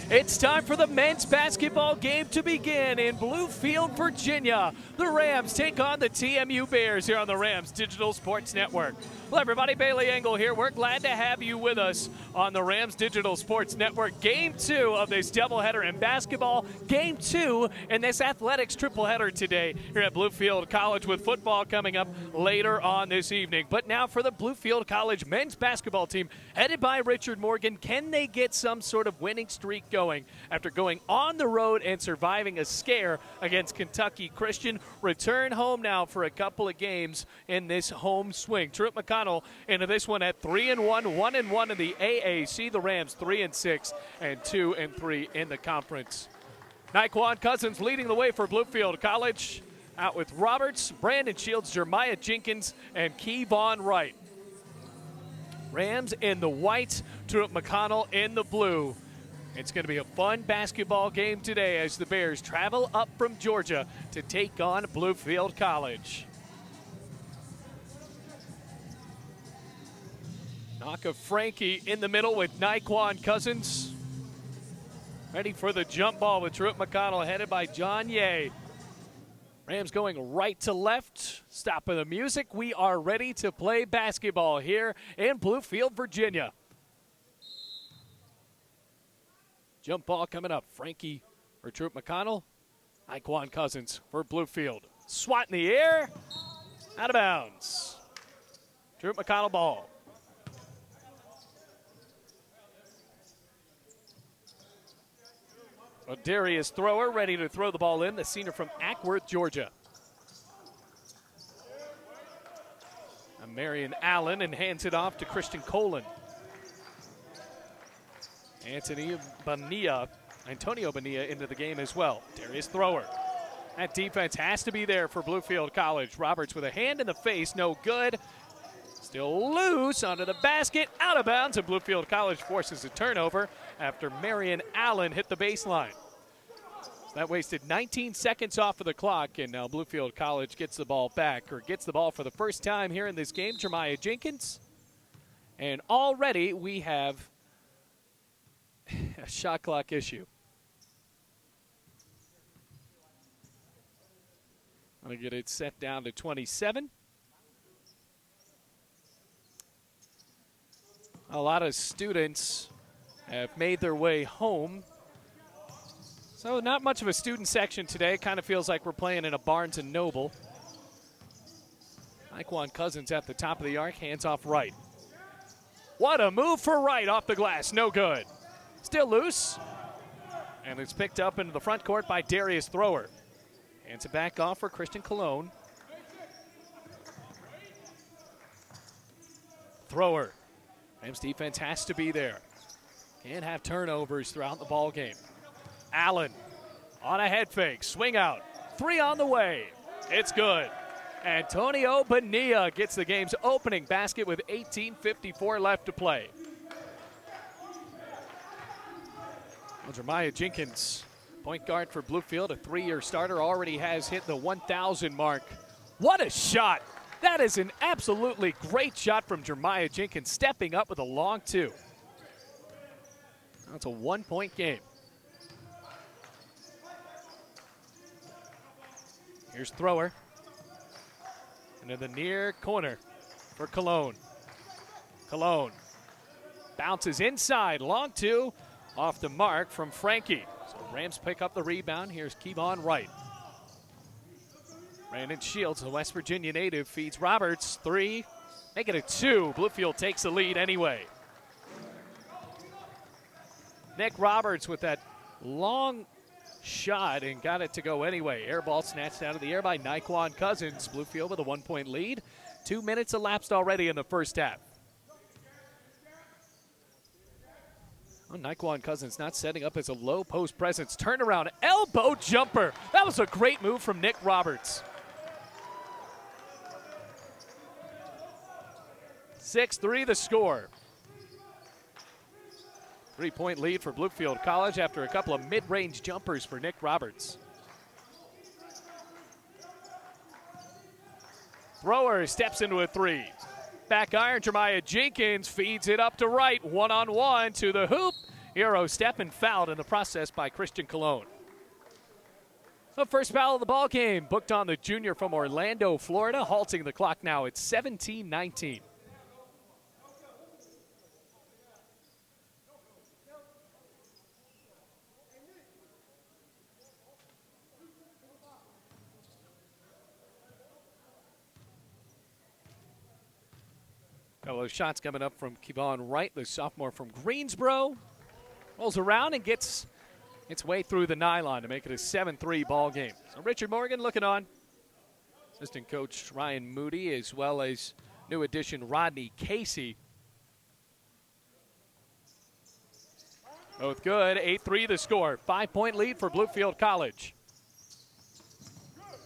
It's time for the men's basketball game to begin in Bluefield, Virginia. The Rams take on the TMU Bears here on the Rams Digital Sports Network. Well, everybody, Bailey Engel here. We're glad to have you with us on the Rams Digital Sports Network. Game 2 of this doubleheader in basketball. Game 2 in this athletics tripleheader today here at Bluefield College, with football coming up later on this evening. But now for the Bluefield College men's basketball team, headed by Richard Morgan. Can they get some sort of winning streak going after going on the road and surviving a scare against Kentucky Christian? Return home now for a couple of games in this home swing. Truett McConnell into this one at 3-1, 1-1 in the AAC. The Rams 3-6 and 2-3 in the conference. Naquan Cousins leading the way for Bluefield College, out with Roberts, Brandon Shields, Jeremiah Jenkins, and Kevon Wright. Rams in the white, Truett McConnell in the blue. It's going to be a fun basketball game today as the Bears travel up from Georgia to take on Bluefield College. Knock of Frankie in the middle with Naquan Cousins. Ready for the jump ball with Truett McConnell, headed by John Ye. Rams going right to left. Stopping the music. We are ready to play basketball here in Bluefield, Virginia. Jump ball coming up. Frankie for Truett McConnell. Naquan Cousins for Bluefield. Swat in the air. Out of bounds. Truett McConnell ball. A Darius Thrower ready to throw the ball in, the senior from Ackworth, Georgia. And Marion Allen, and hands it off to Christian Colon. Antonio Bonilla into the game as well. Darius Thrower. That defense has to be there for Bluefield College. Roberts with a hand in the face, no good. Still loose, onto the basket, out of bounds, and Bluefield College forces a turnover after Marion Allen hit the baseline. That wasted 19 seconds off of the clock, and now Bluefield College gets the ball back, or gets the ball for the first time here in this game, Jeremiah Jenkins. And already we have a shot clock issue. I'm going to get it set down to 27. A lot of students have made their way home. So not much of a student section today. Kind of feels like we're playing in a Barnes & Noble. Naquan Cousins at the top of the arc, hands off Wright. What a move for Wright off the glass, no good. Still loose. And it's picked up into the front court by Darius Thrower. Hands it back off for Christian Cologne. Thrower. Rams defense has to be there. Can't have turnovers throughout the ball game. Allen on a head fake, swing out. 3 on the way. It's good. Antonio Bonilla gets the game's opening basket with 18:54 left to play. Well, Jeremiah Jenkins, point guard for Bluefield, a 3-year starter, already has hit the 1,000 mark. What a shot. That is an absolutely great shot from Jeremiah Jenkins, stepping up with a long 2. That's a 1-point game. Here's Thrower. Into the near corner for Cologne. Cologne bounces inside, long 2, off the mark from Frankie. So Rams pick up the rebound. Here's Kevon Wright. Brandon Shields, the West Virginia native, feeds Roberts. 3, make it a 2. Bluefield takes the lead anyway. Nick Roberts with that long shot and got it to go anyway. Air ball snatched out of the air by Naquan Cousins. Bluefield with a 1-point lead. 2 minutes elapsed already in the first half. Oh, Naquan Cousins not setting up as a low post presence. Turnaround elbow jumper. That was a great move from Nick Roberts. 6-3 the score. 3-point lead for Bluefield College after a couple of mid-range jumpers for Nick Roberts. Thrower steps into a 3. Back iron, Jeremiah Jenkins feeds it up to Wright. 1-on-1 to the hoop. Euro step and fouled in the process by Christian Cologne. The first foul of the ball game booked on the junior from Orlando, Florida, halting the clock now at 17-19. Fellow shots coming up from Kevon Wright, the sophomore from Greensboro. Rolls around and gets its way through the nylon to make it a 7-3 ball game. So Richard Morgan looking on. Assistant coach Ryan Moody, as well as new addition Rodney Casey. Both good. 8-3 the score. 5-point lead for Bluefield College.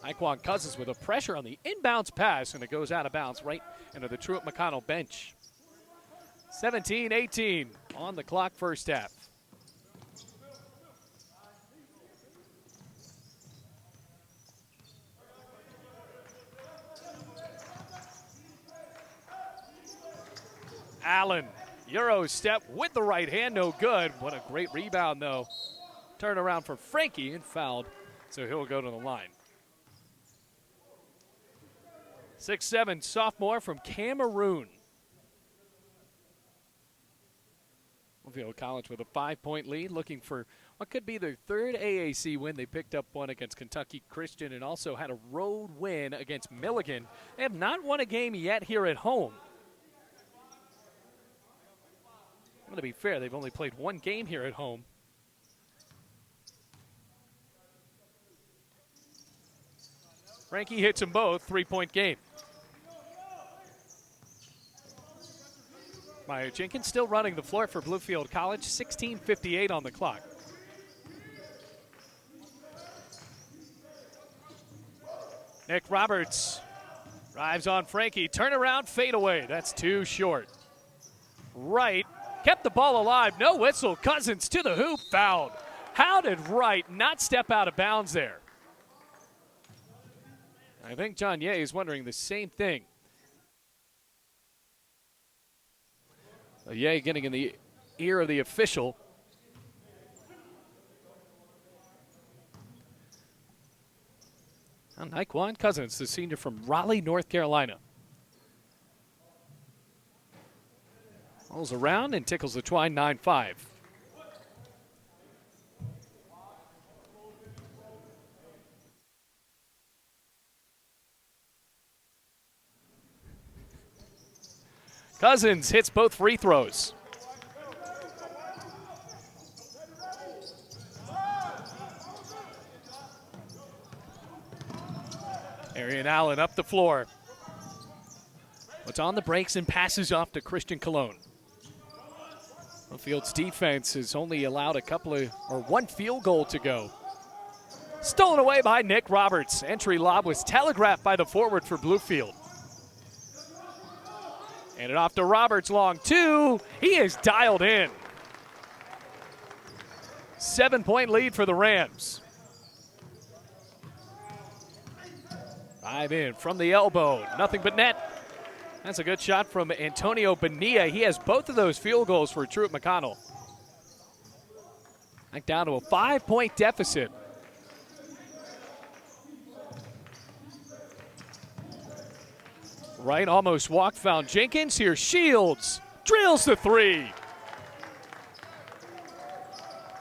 Iquan Cousins with a pressure on the inbounds pass, and it goes out of bounds right into the Truett McConnell bench. 17-18 on the clock, first half. Allen, Euro step with the right hand, no good. What a great rebound, though. Turn around for Frankie and fouled, so he'll go to the line. 6'7" sophomore from Cameroon. Bluefield College with a 5-point lead, looking for what could be their third AAC win. They picked up one against Kentucky Christian and also had a road win against Milligan. They have not won a game yet here at home. I'm going to be fair, they've only played one game here at home. Frankie hits them both, 3-point game. Maya Jenkins still running the floor for Bluefield College, 16:58 on the clock. Nick Roberts drives on Frankie, turnaround, fadeaway. That's too short. Wright kept the ball alive, no whistle. Cousins to the hoop, fouled. How did Wright not step out of bounds there? I think John Ye is wondering the same thing. Ye getting in the ear of the official. And Iquan Cousins, the senior from Raleigh, North Carolina. Rolls around and tickles the twine, 9-5. Cousins hits both free throws. Arian Allen up the floor. Puts on the brakes and passes off to Christian Cologne. Bluefield's defense has only allowed one field goal to go. Stolen away by Nick Roberts. Entry lob was telegraphed by the forward for Bluefield. And it off to Roberts, long two. He is dialed in. 7-point lead for the Rams. 5 in from the elbow, nothing but net. That's a good shot from Antonio Bonilla. He has both of those field goals for Truett McConnell. Back down to a 5-point deficit. Wright almost walked, found Jenkins. Here Shields drills the three.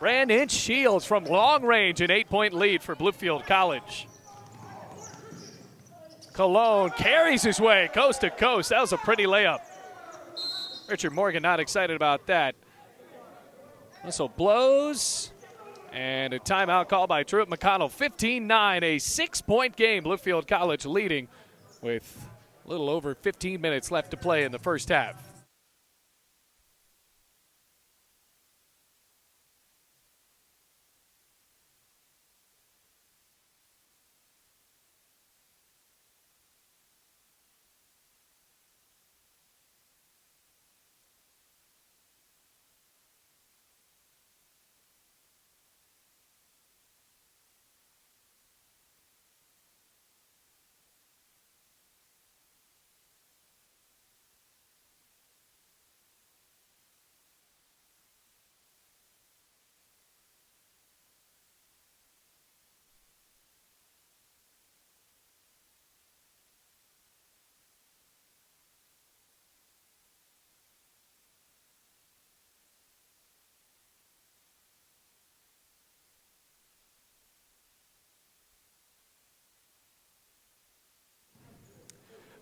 Brandon Shields from long range, an 8-point lead for Bluefield College. Cologne carries his way coast to coast. That was a pretty layup. Richard Morgan not excited about that. Whistle blows, and a timeout called by Truett McConnell. 15-9, a 6-point game. Bluefield College leading with a little over 15 minutes left to play in the first half.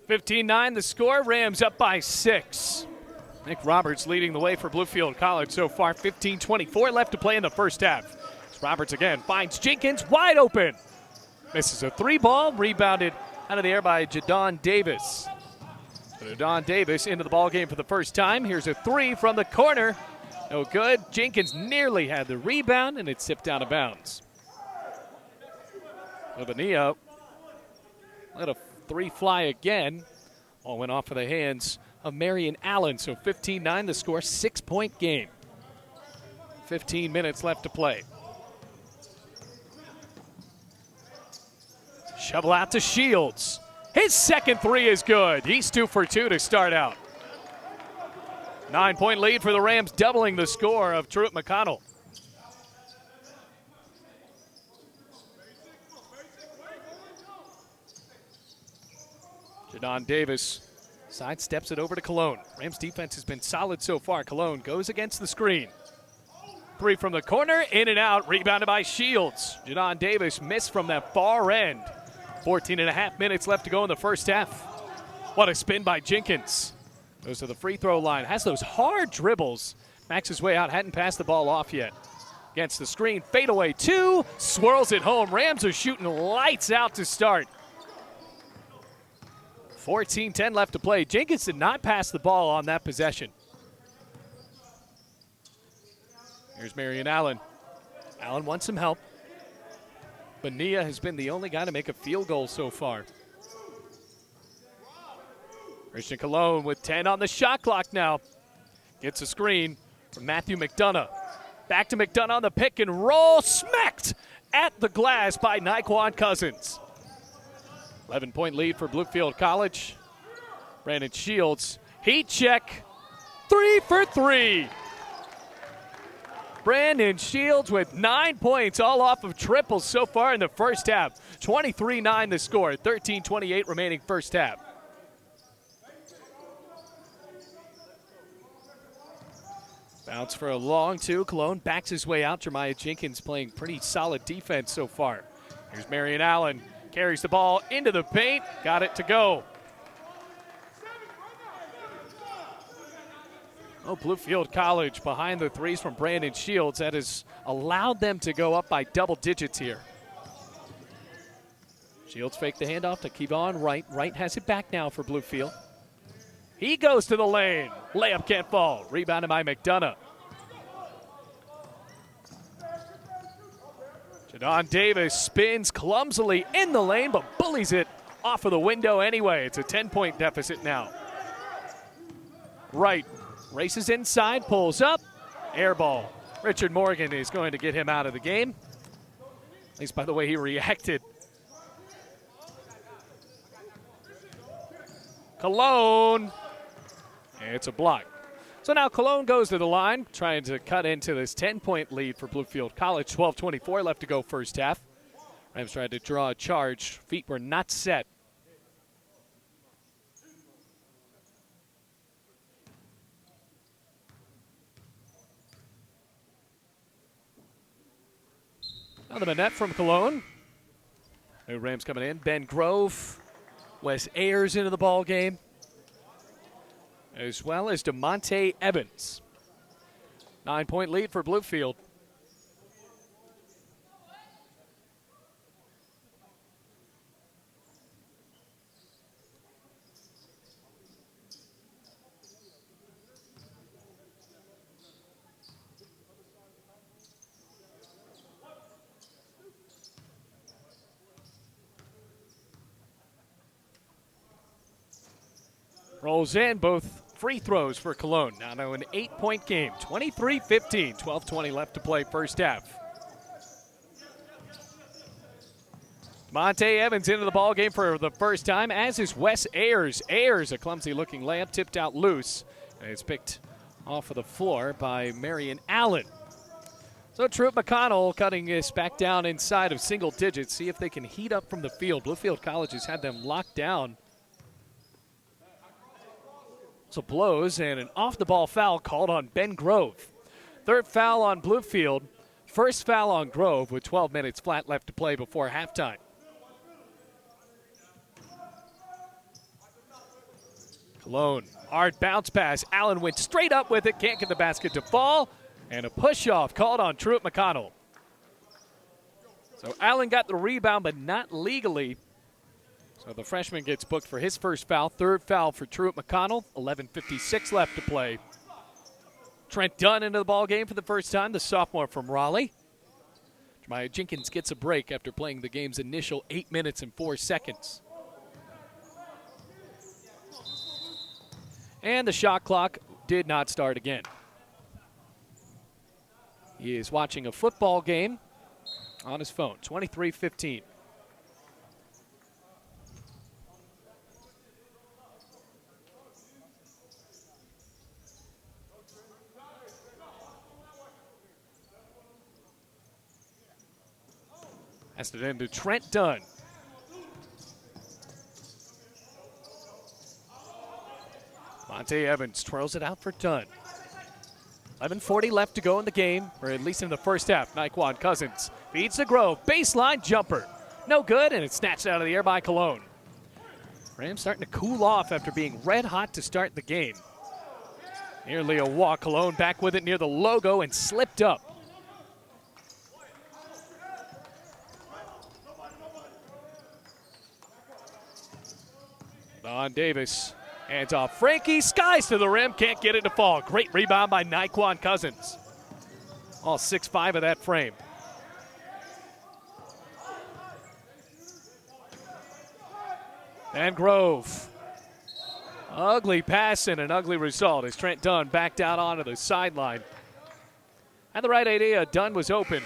15-9 the score. Rams up by 6. Nick Roberts leading the way for Bluefield College so far. 15:24 left to play in the first half. Roberts again finds Jenkins wide open. Misses a 3-ball, rebounded out of the air by Jadon Davis. So Jadon Davis into the ball game for the first time. Here's a 3 from the corner. No good. Jenkins nearly had the rebound, and it tipped out of bounds. Bonilla let a 3 fly again. All went off of the hands of Marion Allen. So 15-9 the score, 6-point game. 15 minutes left to play. Shovel out to Shields. His second 3 is good. He's 2 for 2 to start out. 9-point lead for the Rams, doubling the score of Truett McConnell. Jadon Davis sidesteps it over to Cologne. Rams defense has been solid so far. Cologne goes against the screen. 3 from the corner, in and out, rebounded by Shields. Jadon Davis missed from that far end. 14.5 minutes left to go in the first half. What a spin by Jenkins. Goes to the free throw line, has those hard dribbles. Backs his way out, hadn't passed the ball off yet. Against the screen, fadeaway 2, swirls it home. Rams are shooting lights out to start. 14-10 left to play. Jenkins did not pass the ball on that possession. Here's Marion Allen. Allen wants some help. Bonilla has been the only guy to make a field goal so far. Christian Cologne with 10 on the shot clock now. Gets a screen from Matthew McDonough. Back to McDonough on the pick and roll. Smacked at the glass by Naquan Cousins. 11-point lead for Bluefield College. Brandon Shields, heat check. 3 for 3. Brandon Shields with 9 points, all off of triples so far in the first half. 23-9 the score, 13:28 remaining first half. Bounce for a long 2. Cologne backs his way out. Jeremiah Jenkins playing pretty solid defense so far. Here's Marion Allen, carries the ball into the paint, got it to go. Oh, Bluefield College behind the 3s from Brandon Shields. That has allowed them to go up by double digits here. Shields faked the handoff to Kevon Wright. Wright has it back now for Bluefield. He goes to the lane. Layup can't fall. Rebounded by McDonough. Jadon Davis spins clumsily in the lane, but bullies it off of the window anyway. It's a 10-point deficit now. Wright races inside, pulls up, air ball. Richard Morgan is going to get him out of the game, at least by the way he reacted. Cologne, it's a block. So now Cologne goes to the line, trying to cut into this 10-point lead for Bluefield College. 12:24 left to go first half. Rams tried to draw a charge. Feet were not set. Now the net from Cologne. New Rams coming in. Ben Grove, Wes Ayers into the ball game, as well as DeMonte Evans. 9-point lead for Bluefield. Rolls in, both free throws for Cologne. Now an 8-point game, 23-15, 12:20 left to play first half. Monte Evans into the ball game for the first time, as is Wes Ayers. Ayers, a clumsy-looking layup, tipped out loose, and it's picked off of the floor by Marion Allen. So Truett McConnell cutting this back down inside of single digits, see if they can heat up from the field. Bluefield College has had them locked down. So blows and an off-the-ball foul called on Ben Grove. Third foul on Bluefield. First foul on Grove with 12 minutes flat left to play before halftime. Cologne, hard bounce pass. Allen went straight up with it, can't get the basket to fall, and a push-off called on Truett McConnell. So Allen got the rebound, but not legally. So the freshman gets booked for his first foul, third foul for Truett McConnell, 11:56 left to play. Trent Dunn into the ball game for the first time, the sophomore from Raleigh. Jeremiah Jenkins gets a break after playing the game's initial 8 minutes and 4 seconds. And the shot clock did not start again. He is watching a football game on his phone, 23:15. Has it into Trent Dunn. Monte Evans twirls it out for Dunn. 11:40 left to go in the game, or at least in the first half. Naquan Cousins feeds the Grove. Baseline jumper. No good, and it's snatched out of the air by Cologne. Rams starting to cool off after being red hot to start the game. Nearly a walk. Cologne back with it near the logo and slipped up. Don Davis. Hands off Frankie. Skies to the rim. Can't get it to fall. Great rebound by Naquan Cousins. All 6'5" of that frame. And Grove. Ugly pass and an ugly result as Trent Dunn backed out onto the sideline. Had the right idea. Dunn was open.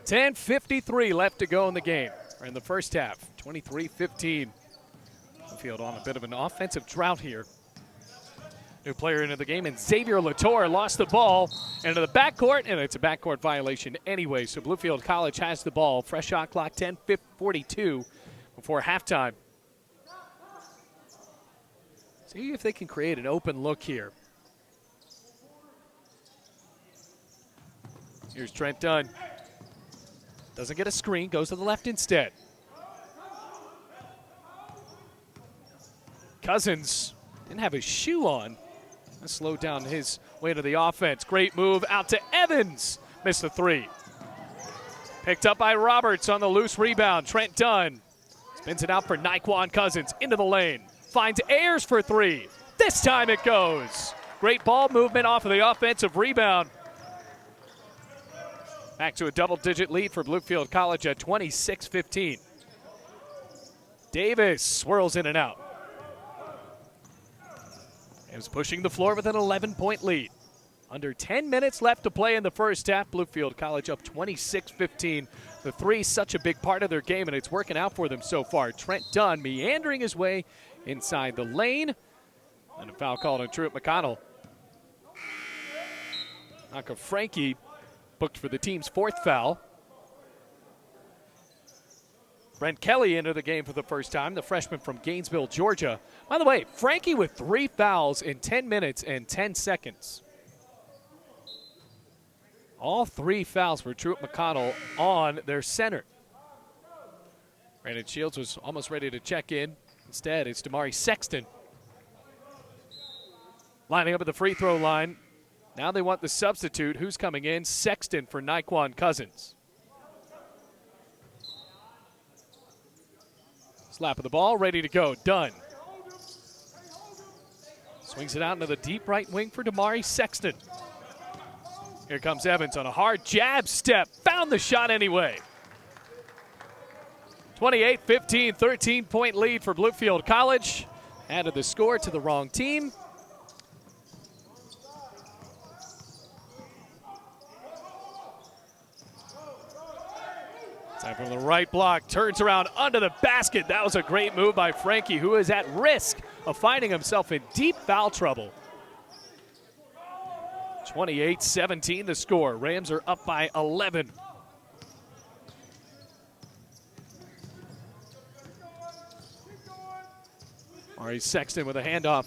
.53 left to go in the game, or in the first half, 23-15. Bluefield on a bit of an offensive drought here. New player into the game, and Xavier Latour lost the ball into the backcourt, and it's a backcourt violation anyway. So Bluefield College has the ball. Fresh shot clock, 10:42 before halftime. See if they can create an open look here. Here's Trent Dunn. Doesn't get a screen, goes to the left instead. Cousins didn't have his shoe on. That slowed down his way to the offense. Great move out to Evans. Missed the three. Picked up by Roberts on the loose rebound. Trent Dunn spins it out for Naquan Cousins into the lane. Finds Ayers for three. This time it goes. Great ball movement off of the offensive rebound. Back to a double-digit lead for Bluefield College at 26-15. Davis swirls in and out. He was pushing the floor with an 11-point lead. Under 10 minutes left to play in the first half. Bluefield College up 26-15. The three, such a big part of their game, and it's working out for them so far. Trent Dunn meandering his way inside the lane. And a foul called on Truett McConnell. Naka Frankie booked for the team's fourth foul. Brent Kelly into the game for the first time, the freshman from Gainesville, Georgia. By the way, Frankie with 3 fouls in 10 minutes and 10 seconds. All 3 fouls for Truett McConnell on their center. Brandon Shields was almost ready to check in. Instead, it's Damari Sexton. Lining up at the free throw line. Now they want the substitute. Who's coming in? Sexton for Naquan Cousins. Slap of the ball, ready to go. Done. Swings it out into the deep right wing for Damari Sexton. Here comes Evans on a hard jab step. Found the shot anyway. 28-15, 13-point lead for Bluefield College. Added the score to the wrong team. Time from the right block, turns around under the basket. That was a great move by Frankie, who is at risk of finding himself in deep foul trouble. 28-17 the score. Rams are up by 11. Mari Sexton with a handoff.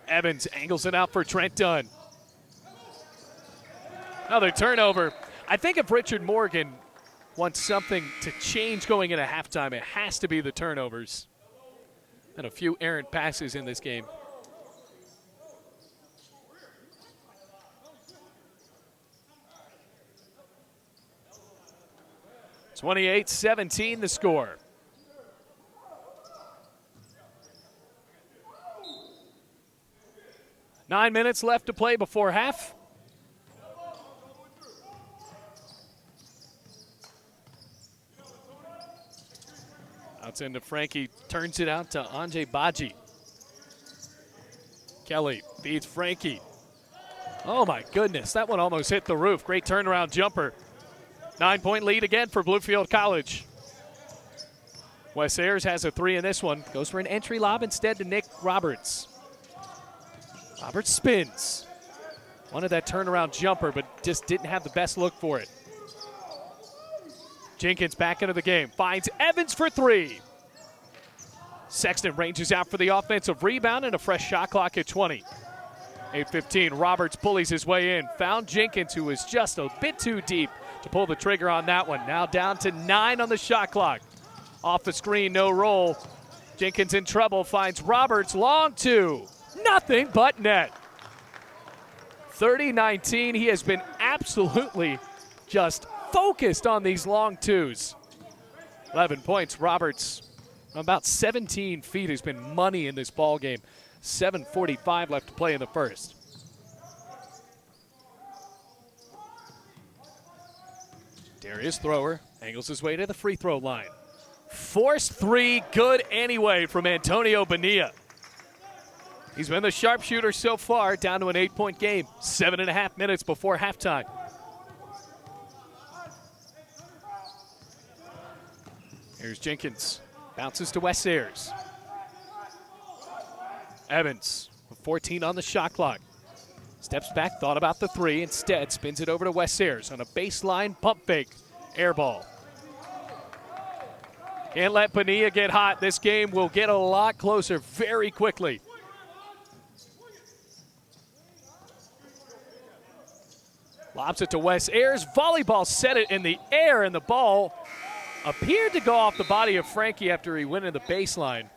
Evans angles it out for Trent Dunn. Another turnover. I think if Richard Morgan wants something to change going into halftime, it has to be the turnovers. And a few errant passes in this game. (28-17) the score. Nine minutes left to play before half. Outs into Frankie, turns it out to Anjay Baji. Kelly feeds Frankie. Oh my goodness, that one almost hit the roof. Great turnaround jumper. 9-point lead again for Bluefield College. Wes Ayers has a three in this one. Goes for an entry lob instead to Nick Roberts. Roberts spins. Wanted that turnaround jumper, but just didn't have the best look for it. Jenkins back into the game. Finds Evans for three. Sexton ranges out for the offensive rebound and a fresh shot clock at 20. 8:15, Roberts pulleys his way in. Found Jenkins, who was just a bit too deep to pull the trigger on that one. Now down to 9 on the shot clock. Off the screen, no roll. Jenkins in trouble, finds Roberts, long two. Nothing but net. 30-19, he has been absolutely just focused on these long twos. 11 points, Roberts. About 17 feet has been money in this ball game. 7:45 left to play in the first. Darius Thrower angles his way to the free throw line. Forced three, good anyway from Antonio Bonilla. He's been the sharpshooter so far, down to an 8-point game. 7.5 minutes before halftime. Here's Jenkins. Bounces to Wes Ayers. Evans with 14 on the shot clock. Steps back, thought about the three. Instead, spins it over to Wes Ayers on a baseline pump fake. Air ball. Can't let Bonilla get hot. This game will get a lot closer very quickly. Lobs it to Wes Ayers. Volleyball set it in the air, and the ball appeared to go off the body of Frankie after he went in the baseline.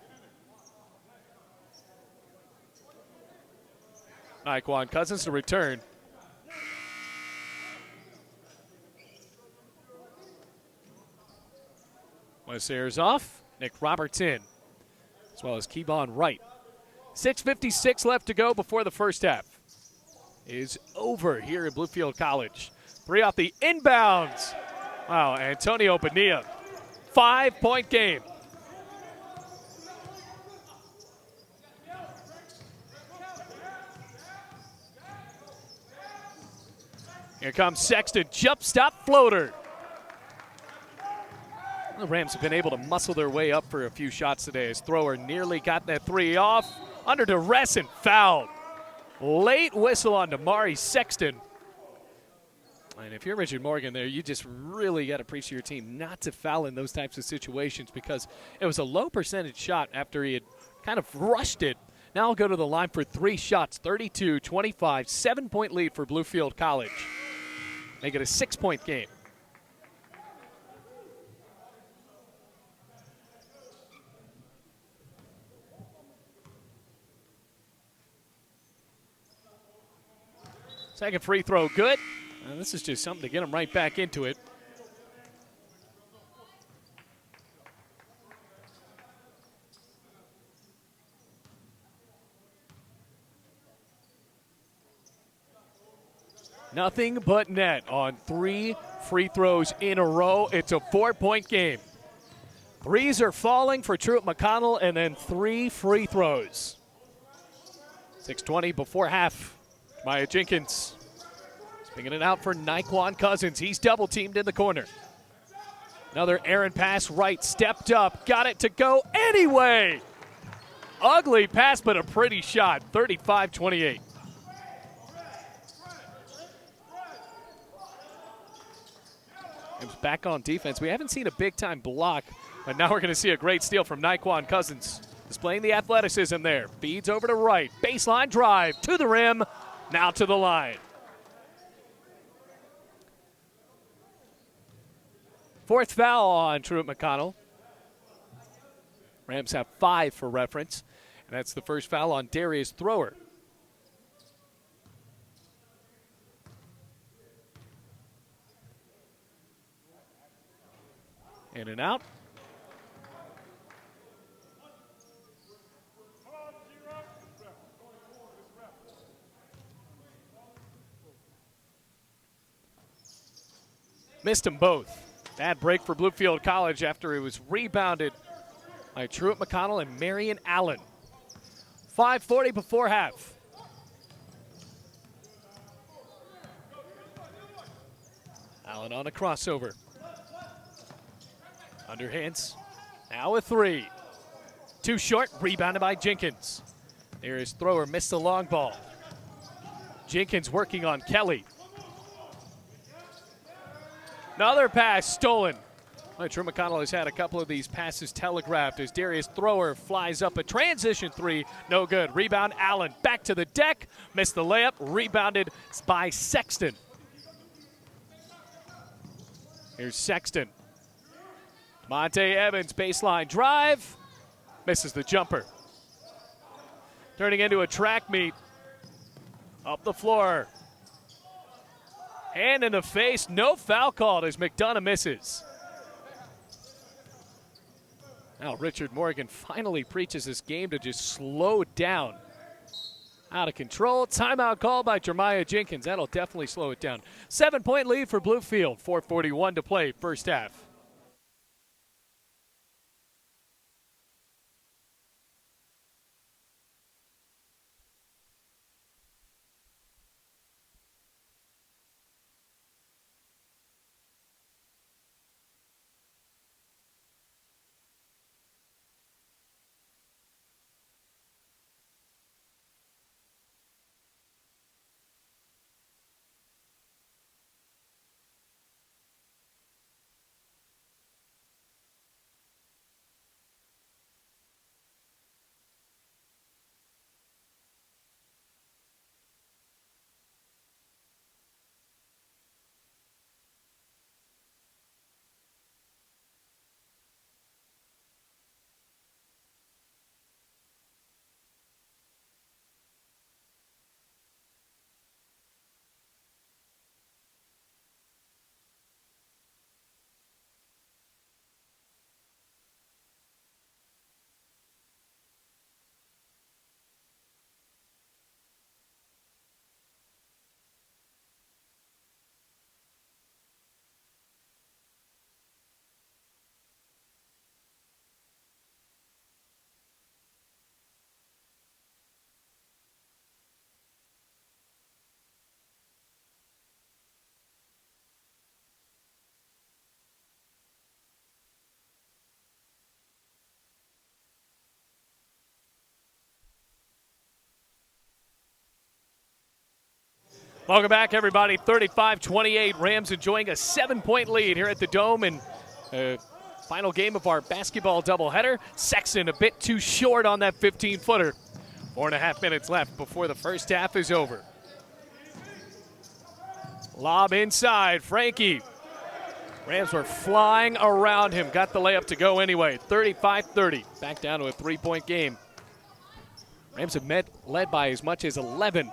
Naquan Cousins to return. Wes Ayers off. Nick Roberts in, as well as Kevon Wright. 6:56 left to go before the first half is over here at Bluefield College. Three off the inbounds. Wow, Antonio Bonilla. 5-point game. Here comes Sexton, jump stop floater. The Rams have been able to muscle their way up for a few shots today as Thrower nearly got that three off. Under duress and fouled. Late whistle on Mari Sexton. And if you're Richard Morgan there, you just really got to preach to your team not to foul in those types of situations, because it was a low percentage shot after he had kind of rushed it. Now I'll go to the line for three shots, 32-25, 7-point lead for Bluefield College. Make it a 6-point game. Second free throw, good. And this is just something to get him right back into it. Nothing but net on 3 free throws in a row. It's a 4-point game. Threes are falling for Truett McConnell, and then 3 free throws. 6:20 before half. Maya Jenkins swinging it out for Naquan Cousins. He's double-teamed in the corner. Another errant pass right, stepped up, got it to go anyway. Ugly pass, but a pretty shot, 35-28. It's back on defense. We haven't seen a big-time block, but now we're going to see a great steal from Naquan Cousins. Displaying the athleticism there. Feeds over to right. Baseline drive to the rim. Now to the line. Fourth foul on Truett McConnell. Rams have 5 for reference. And that's the first foul on Darius Thrower. In and out. Missed them both. Bad break for Bluefield College after it was rebounded by Truett McConnell and Marion Allen. 5:40 before half. Allen on a crossover. Underhands. Now a 3. Too short. Rebounded by Jenkins. There is Thrower. Missed the long ball. Jenkins working on Kelly. Another pass stolen. Truett McConnell has had a couple of these passes telegraphed as Darius Thrower flies up a transition 3. No good. Rebound Allen. Back to the deck. Missed the layup. Rebounded by Sexton. Here's Sexton. Monte Evans, baseline drive. Misses the jumper. Turning into a track meet. Up the floor. Hand in the face. No foul called as McDonough misses. Now Richard Morgan finally preaches this game to just slow down. Out of control. Timeout called by Jeremiah Jenkins. That'll definitely slow it down. 7-point lead for Bluefield. 4:41 to play first half. Welcome back, everybody. 35-28. Rams enjoying a 7-point lead here at the Dome in final game of our basketball doubleheader. Sexton a bit too short on that 15-footer. 4.5 minutes left before the first half is over. Lob inside. Frankie. Rams were flying around him. Got the layup to go anyway. 35-30. Back down to a 3-point game. Rams have led by as much as 11.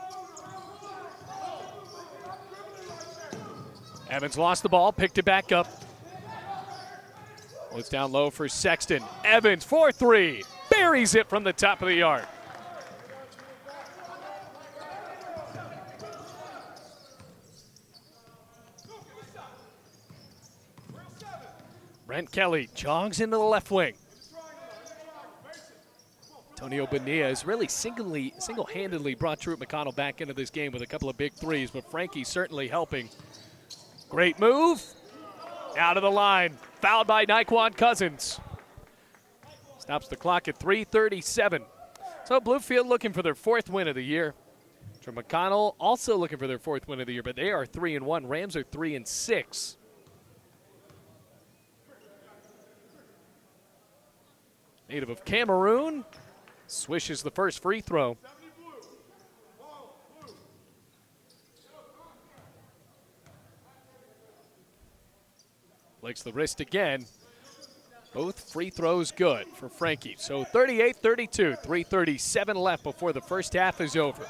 Evans lost the ball, picked it back up. It's down low for Sexton. Evans, 4-3. Buries it from the top of the arc. Brent Kelly jogs into the left wing. Antonio Bonilla has really single-handedly brought Truett McConnell back into this game with a couple of big threes, but Frankie certainly helping. Great move. Out of the line. Fouled by Naquan Cousins. Stops the clock at 3:37. So Bluefield looking for their 4th win of the year. Truett McConnell also looking for their 4th win of the year, but they are 3-1. Rams are 3-6. Native of Cameroon, Swishes the first free throw. Flicks the wrist again. Both free throws good for Frankie. So 38-32, 3:37 left before the first half is over.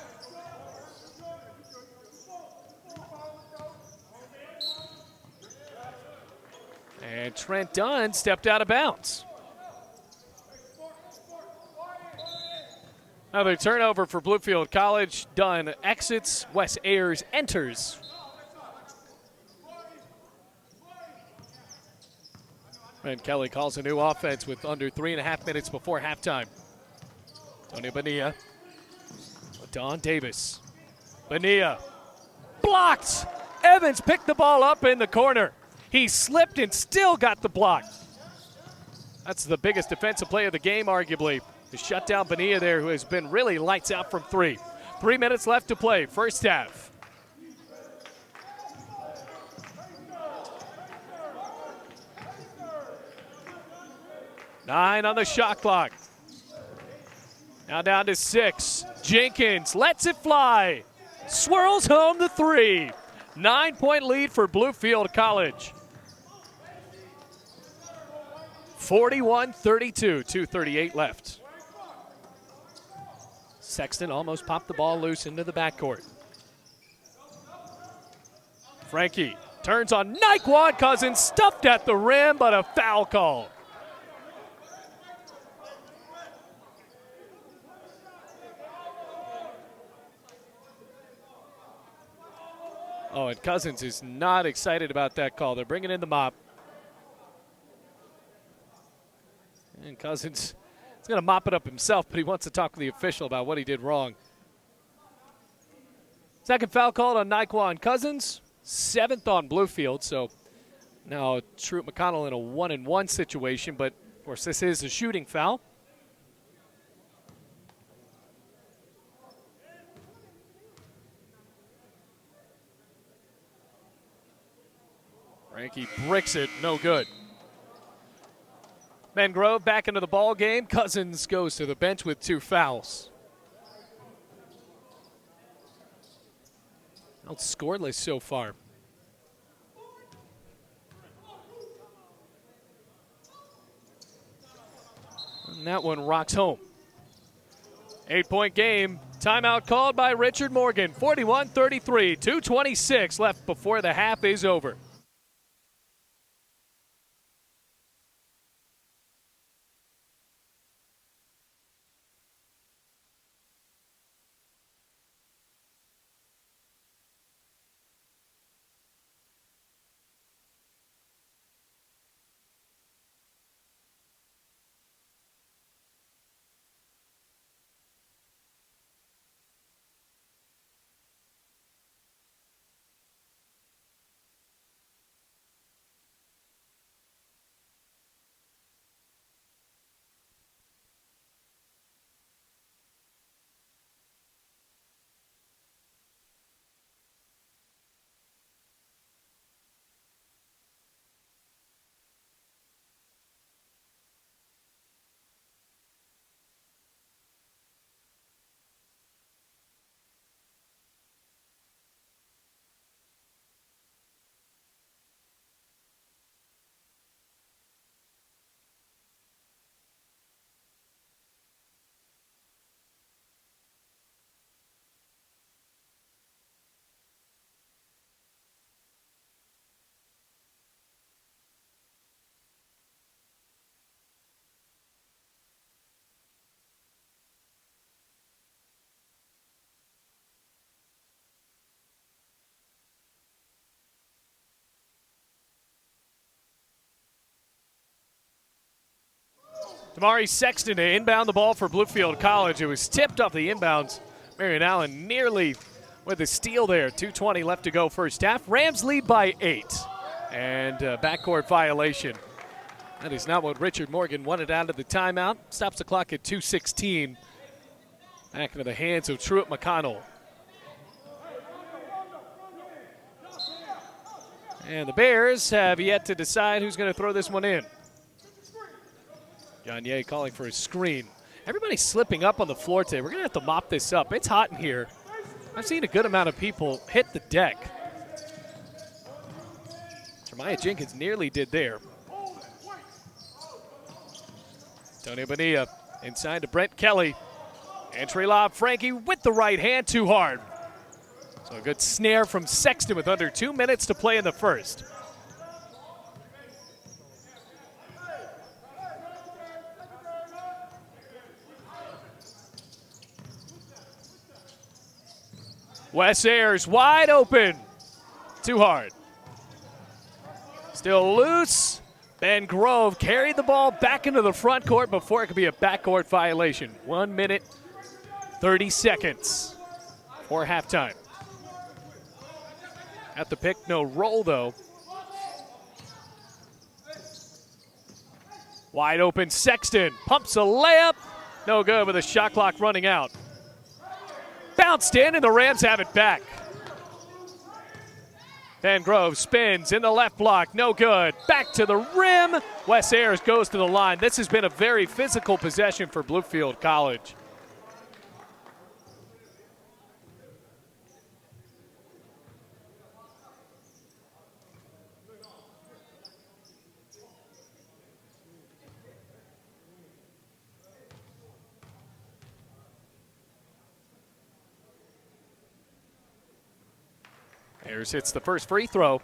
And Trent Dunn stepped out of bounds. Another turnover for Bluefield College. Dunn exits. Wes Ayers enters. And Kelly calls a new offense with under 3.5 minutes before halftime. Tony Bonilla. Don Davis. Bonilla. Blocked! Evans picked the ball up in the corner. He slipped and still got the block. That's the biggest defensive play of the game, arguably. To shut down Bonilla there, who has been really lights out from three. 3 minutes left to play, first half. Nine on the shot clock. Now down to 6. Jenkins lets it fly. Swirls home the 3. 9-point lead for Bluefield College. 41-32, 2:38 left. Sexton almost popped the ball loose into the backcourt. Frankie turns on Naekwon Cousins, stuffed at the rim, but a foul call. Oh, and Cousins is not excited about that call. They're bringing in the mop. And Cousins is going to mop it up himself, but he wants to talk to the official about what he did wrong. Second foul called on Naekwon Cousins, 7th on Bluefield. So now Truett McConnell in a 1-and-1 situation, but of course this is a shooting foul. Frankie bricks it, no good. Mangrove back into the ball game. Cousins goes to the bench with 2 fouls. Out scoreless so far. And that one rocks home. 8-point game. Timeout called by Richard Morgan. 41-33, 2:26 left before the half is over. Damari Sexton to inbound the ball for Bluefield College. It was tipped off the inbounds. Marion Allen nearly with a steal there. 2:20 left to go first half. Rams lead by 8. And backcourt violation. That is not what Richard Morgan wanted out of the timeout. Stops the clock at 2:16. Back into the hands of Truett McConnell. And the Bears have yet to decide who's going to throw this one in. Gagne calling for a screen. Everybody's slipping up on the floor today. We're going to have to mop this up. It's hot in here. I've seen a good amount of people hit the deck. Jeremiah Jenkins nearly did there. Antonio Bonilla inside to Brent Kelly. Entry lob, Frankie with the right hand, too hard. So a good snare from Sexton with under 2 minutes to play in the first. Wes Ayers wide open. Too hard. Still loose. Ben Grove carried the ball back into the front court before it could be a backcourt violation. 1 minute, 30 seconds for halftime. At the pick, no roll though. Wide open Sexton, pumps a layup. No good with a shot clock running out. Bounced in and the Rams have it back. Van Grove spins in the left block, no good. Back to the rim. Wes Ayers goes to the line. This has been a very physical possession for Bluefield College. Ayers hits the first free throw.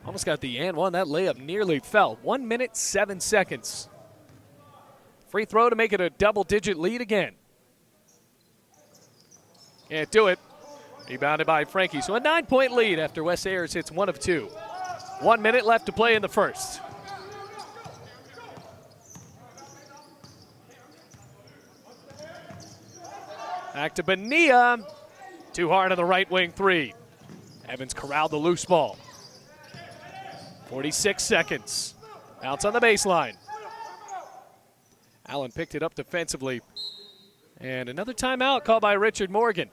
Almost got the and one. That layup nearly fell. 1 minute, 7 seconds. Free throw to make it a double-digit lead again. Can't do it. Rebounded by Frankie. So a 9-point lead after Wes Ayers hits one of two. 1 minute left to play in the first. Back to Bonilla. Too hard on the right wing three. Evans corralled the loose ball. 46 seconds. Bounce on the baseline. Allen picked it up defensively. And another timeout called by Richard Morgan.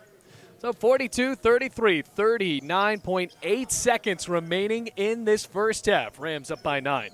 So 42-33, 39.8 seconds remaining in this first half. Rams up by 9.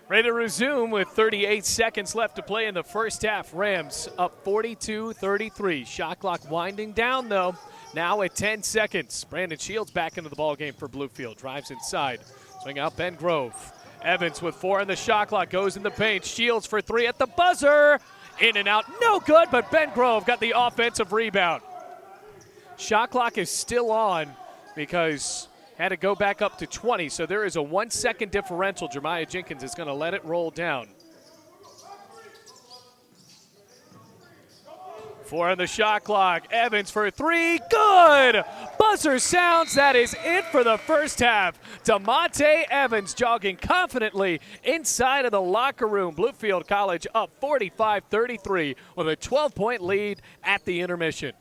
Ready to resume with 38 seconds left to play in the first half. Rams up 42-33. Shot clock winding down, though. Now at 10 seconds. Brandon Shields back into the ballgame for Bluefield. Drives inside. Swing out Ben Grove. Evans with 4 in the shot clock. Goes in the paint. Shields for 3 at the buzzer. In and out. No good, but Ben Grove got the offensive rebound. Shot clock is still on because had to go back up to 20, so there is a 1 second differential. Jeremiah Jenkins is going to let it roll down. 4 on the shot clock. Evans for 3. Good! Buzzer sounds. That is it for the first half. DeMonte Evans jogging confidently inside of the locker room. Bluefield College up 45-33 with a 12-point lead at the intermission.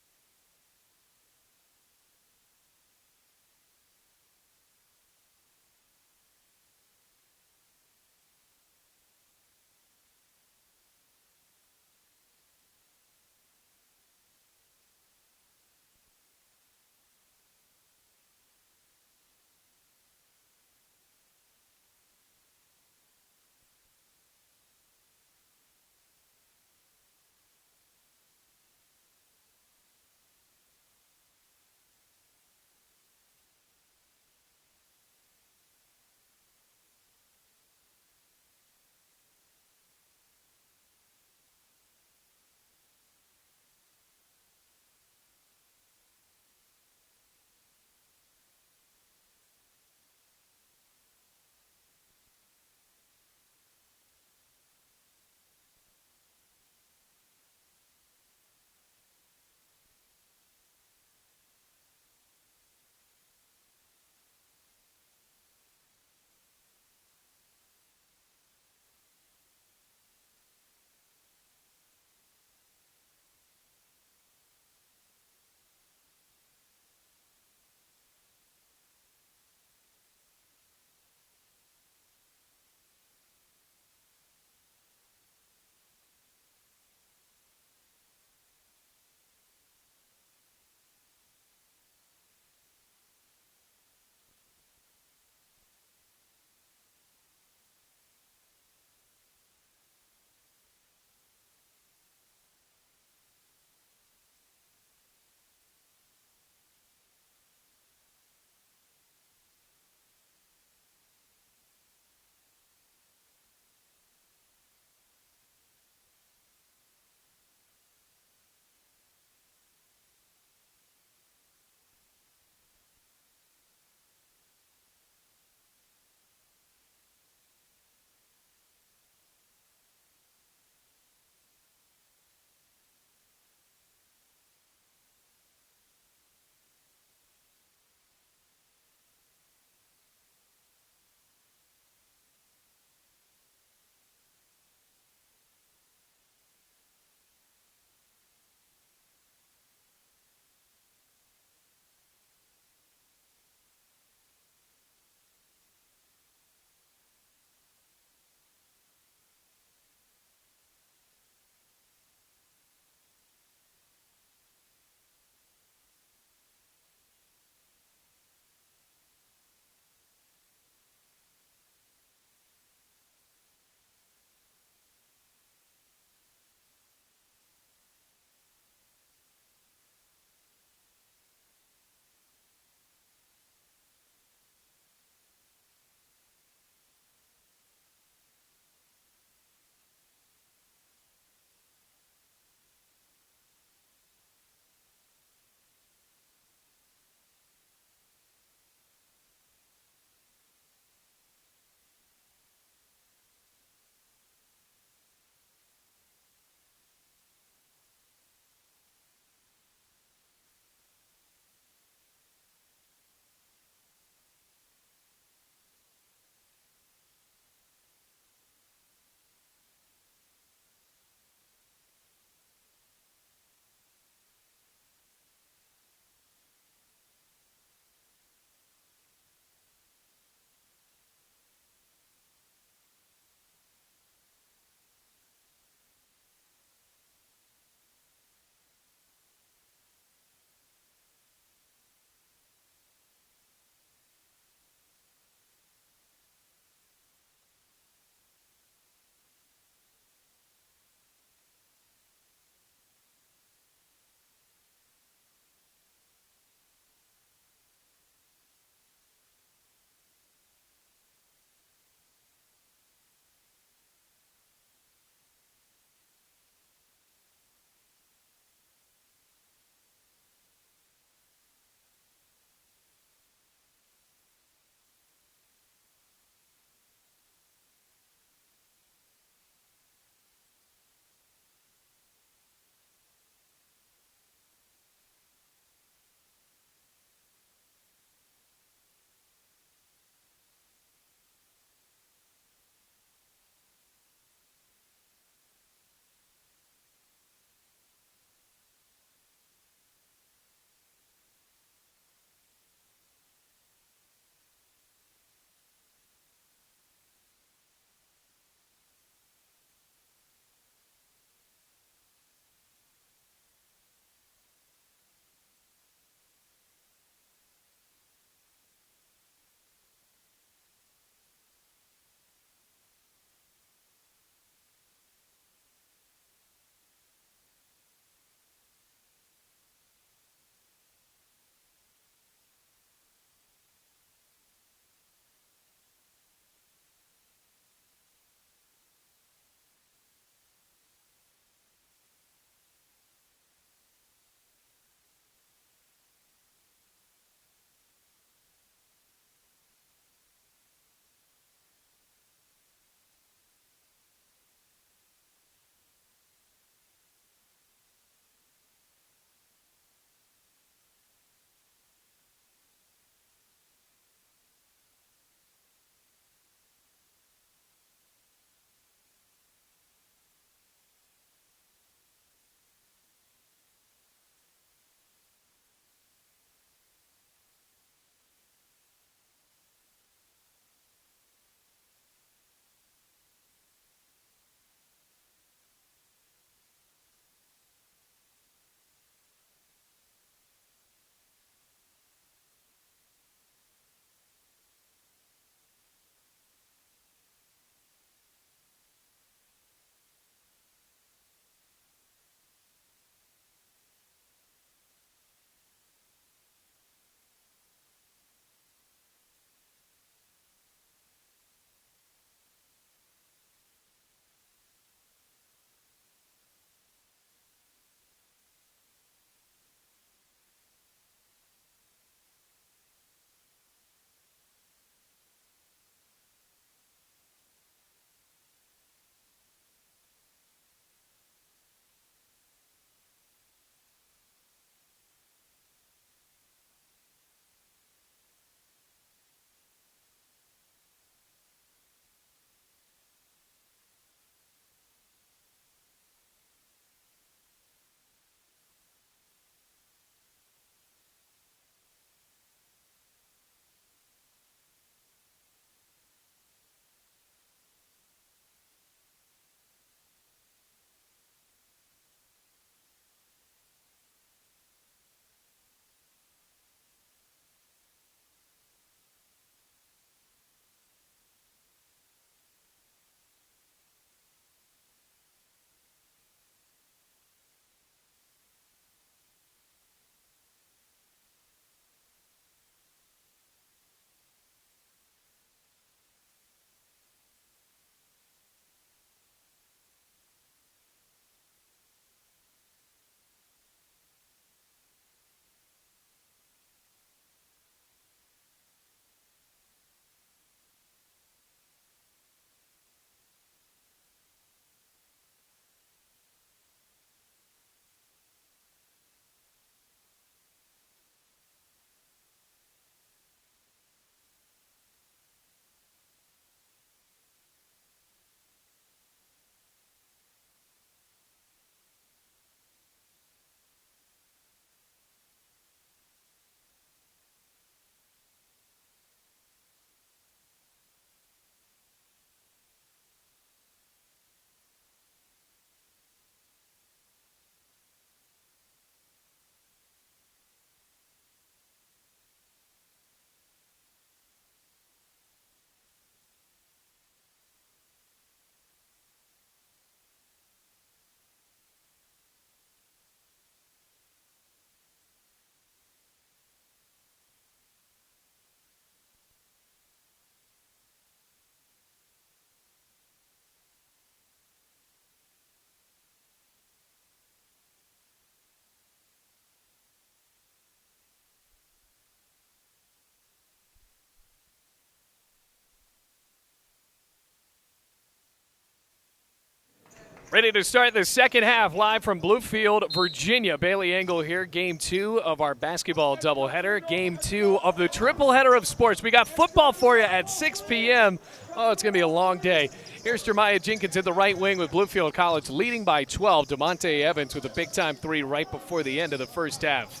Ready to start the second half live from Bluefield, Virginia. Bailey Engel here, game 2 of our basketball doubleheader, game 2 of the triple header of sports. We got football for you at 6 p.m. Oh, it's going to be a long day. Here's Jeremiah Jenkins in the right wing with Bluefield College leading by 12. DeMonte Evans with a big-time three right before the end of the first half.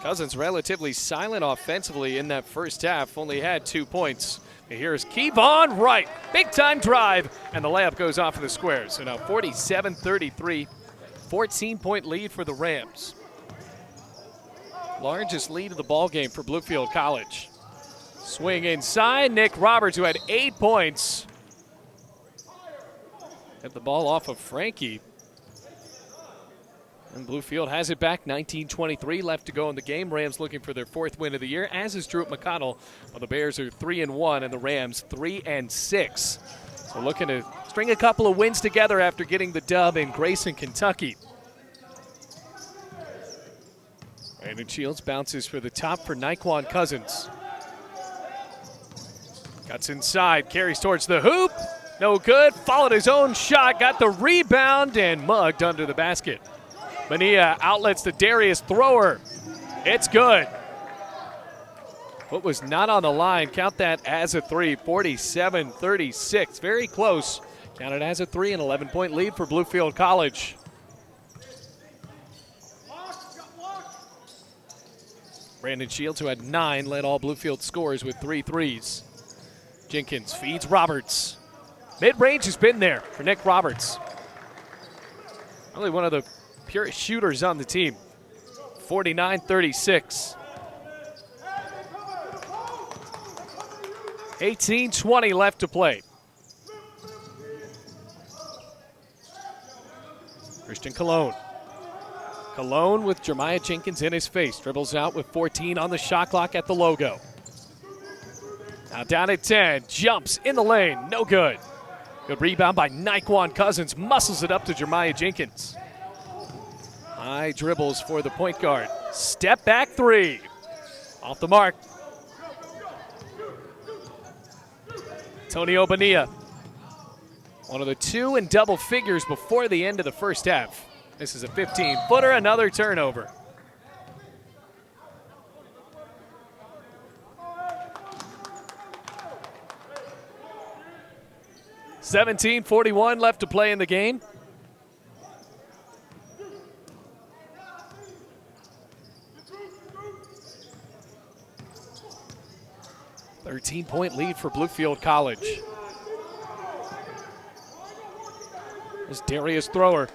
Cousins relatively silent offensively in that first half, only had 2 points. Here's Kevon Wright, big-time drive, and the layup goes off of the square. So now 47-33, 14-point lead for the Rams. Largest lead of the ball game for Bluefield College. Swing inside, Nick Roberts, who had 8 points. Get the ball off of Frankie. And Bluefield has it back, 19-23 left to go in the game. Rams looking for their 4th win of the year, as is Drew McConnell. Well, the Bears are 3-1 and the Rams 3-6. So looking to string a couple of wins together after getting the dub in Grayson, Kentucky. Brandon Shields bounces for the top for Naquan Cousins. Cuts inside, carries towards the hoop. No good, followed his own shot, got the rebound and mugged under the basket. Mania outlets to Darius Thrower. It's good. What was not on the line, count that as a three, 47-36. Very close. Counted as a three, an 11-point lead for Bluefield College. Brandon Shields, who had 9, led all Bluefield scorers with 3 threes. Jenkins feeds Roberts. Mid-range has been there for Nick Roberts. Really one of the purest shooters on the team. 49-36. 18-20 left to play. Christian Cologne. Cologne with Jeremiah Jenkins in his face. Dribbles out with 14 on the shot clock at the logo. Now down at 10. Jumps in the lane. No good. Good rebound by Naquan Cousins. Muscles it up to Jeremiah Jenkins. High dribbles for the point guard. Step back three. Off the mark. Antonio Bonilla. One of the 2 in double figures before the end of the first half. This is a 15-footer, another turnover. $17:41 left to play in the game. 13-point lead for Bluefield College. There's Darius Thrower.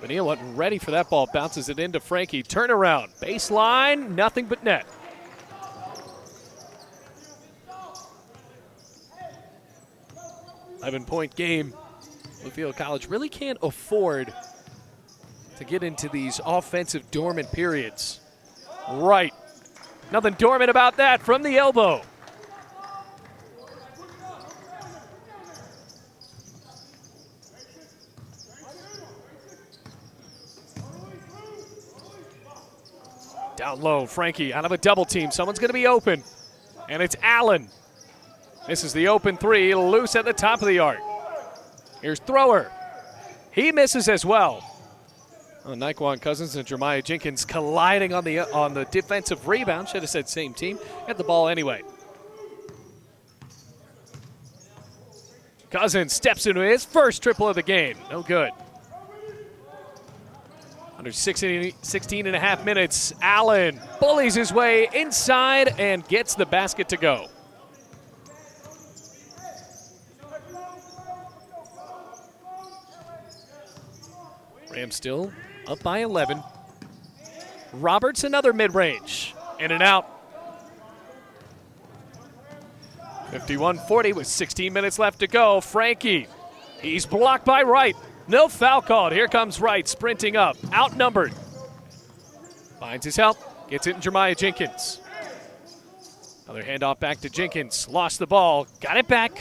Bonilla wasn't ready for that ball. Bounces it into Frankie. Turnaround. Baseline. Nothing but net. Point game. Bluefield College really can't afford to get into these offensive dormant periods. Right. Nothing dormant about that from the elbow. Down low, Frankie out of a double team. Someone's going to be open, and it's Allen. This is the open three, loose at the top of the arc. Here's Thrower. He misses as well. Oh, Naquan Cousins and Jeremiah Jenkins colliding on the defensive rebound. Should have said same team. Had the ball anyway. Cousins steps into his first triple of the game. No good. Under 16 and a half minutes, Allen bullies his way inside and gets the basket to go. Rams still up by 11. Roberts, another mid-range. In and out. 51-40 with 16 minutes left to go. Frankie, he's blocked by Wright. No foul called. Here comes Wright sprinting up. Outnumbered. Finds his help. Gets it in Jeremiah Jenkins. Another handoff back to Jenkins. Lost the ball. Got it back.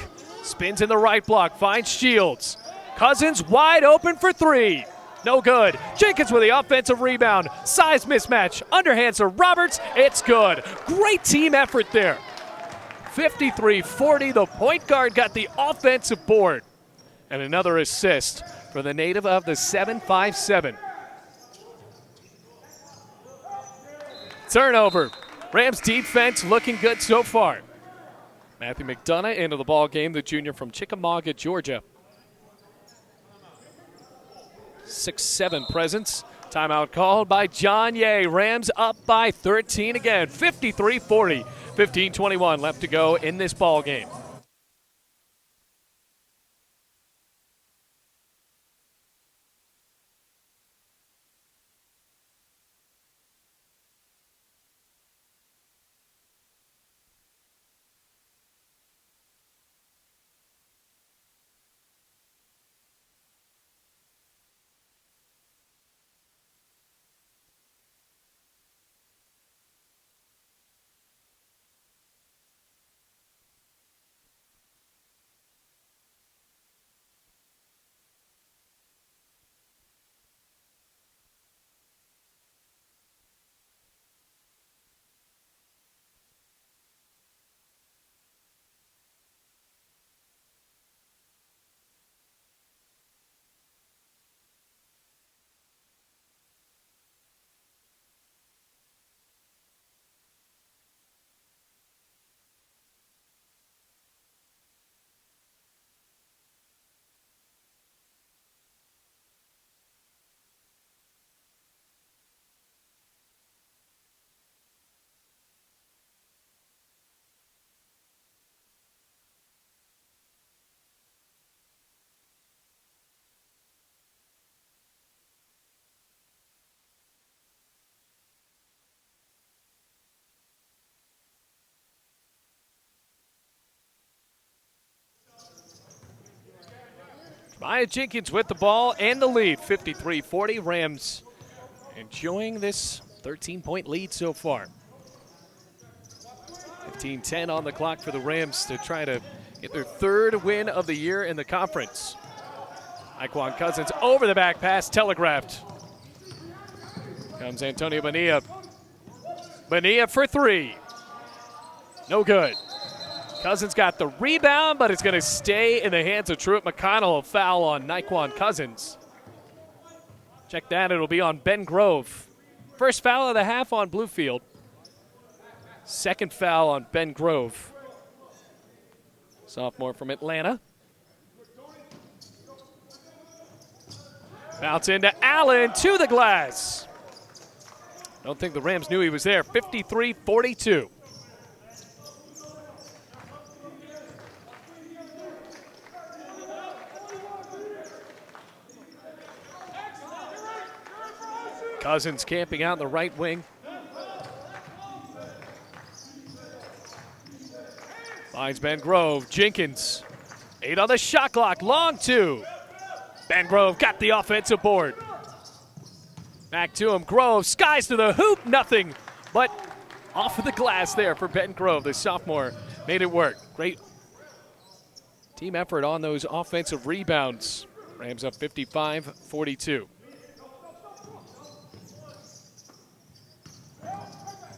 Spins in the right block. Finds Shields. Cousins wide open for three. No good. Jenkins with the offensive rebound. Size mismatch. Underhands to Roberts. It's good. Great team effort there. 53-40. The point guard got the offensive board. And another assist for the native of the 757. Turnover. Rams defense looking good so far. Matthew McDonough into the ball game, the junior from Chickamauga, Georgia. 6'7" presence. Timeout called by John Ye. Rams up by 13 again, 53-40. 15:21 left to go in this ball game. Maya Jenkins with the ball and the lead, 53-40. Rams enjoying this 13-point lead so far. 15-10 on the clock for the Rams to try to get their third win of the year in the conference. Naquan Cousins over the back pass, telegraphed. Comes Antonio Bonilla. Bonilla for three. No good. Cousins got the rebound, but it's going to stay in the hands of Truett McConnell. A foul on Naquan Cousins. Check that, it'll be on Ben Grove. First foul of the half on Bluefield. Second foul on Ben Grove. Sophomore from Atlanta. Bounce into Allen to the glass. Don't think the Rams knew he was there. 53-42. Cousins camping out in the right wing. Finds Ben Grove. Jenkins. 8 on the shot clock. Long two. Ben Grove got the offensive board. Back to him. Grove. Skies to the hoop. Nothing. But off of the glass there for Ben Grove. The sophomore made it work. Great team effort on those offensive rebounds. Rams up 55-42.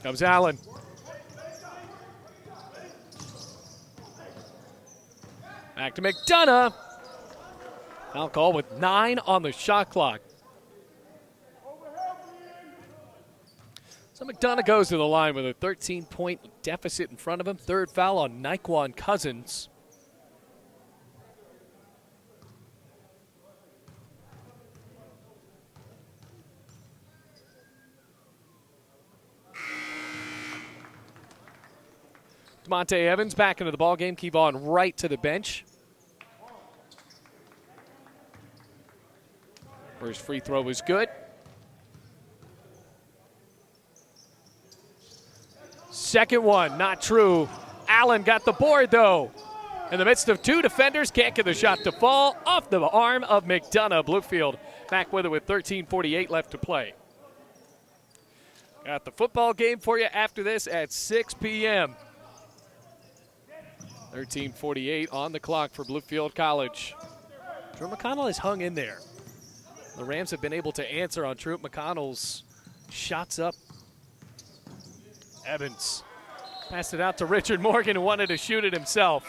Comes Allen. Back to McDonough. Foul call with 9 on the shot clock. So McDonough goes to the line with a 13-point deficit in front of him. Third foul on Naquan Cousins. Demonte Evans back into the ballgame. Kevon right to the bench. First free throw was good. Second one, not true. Allen got the board, though. In the midst of two defenders, can't get the shot to fall. Off the arm of McDonough. Bluefield back with it with 13:48 left to play. Got the football game for you after this at 6 p.m. 13:48 on the clock for Bluefield College. Truett McConnell has hung in there. The Rams have been able to answer on Truett McConnell's shots up. Evans passed it out to Richard Morgan, who wanted to shoot it himself.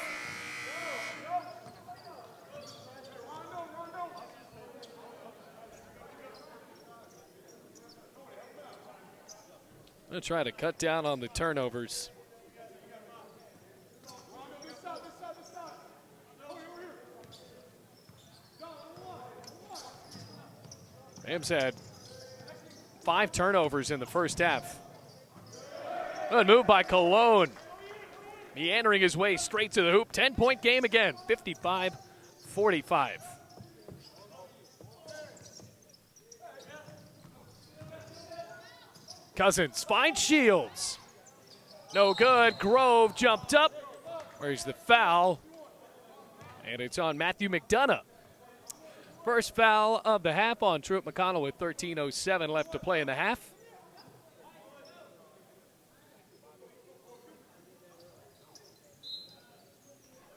Going to try to cut down on the turnovers. Rams had 5 turnovers in the first half. Good move by Cologne. Meandering his way straight to the hoop. 10-point game again, 55-45. Cousins finds Shields. No good. Grove jumped up. Where's the foul? And it's on Matthew McDonough. First foul of the half on Truett McConnell with 13:07 left to play in the half.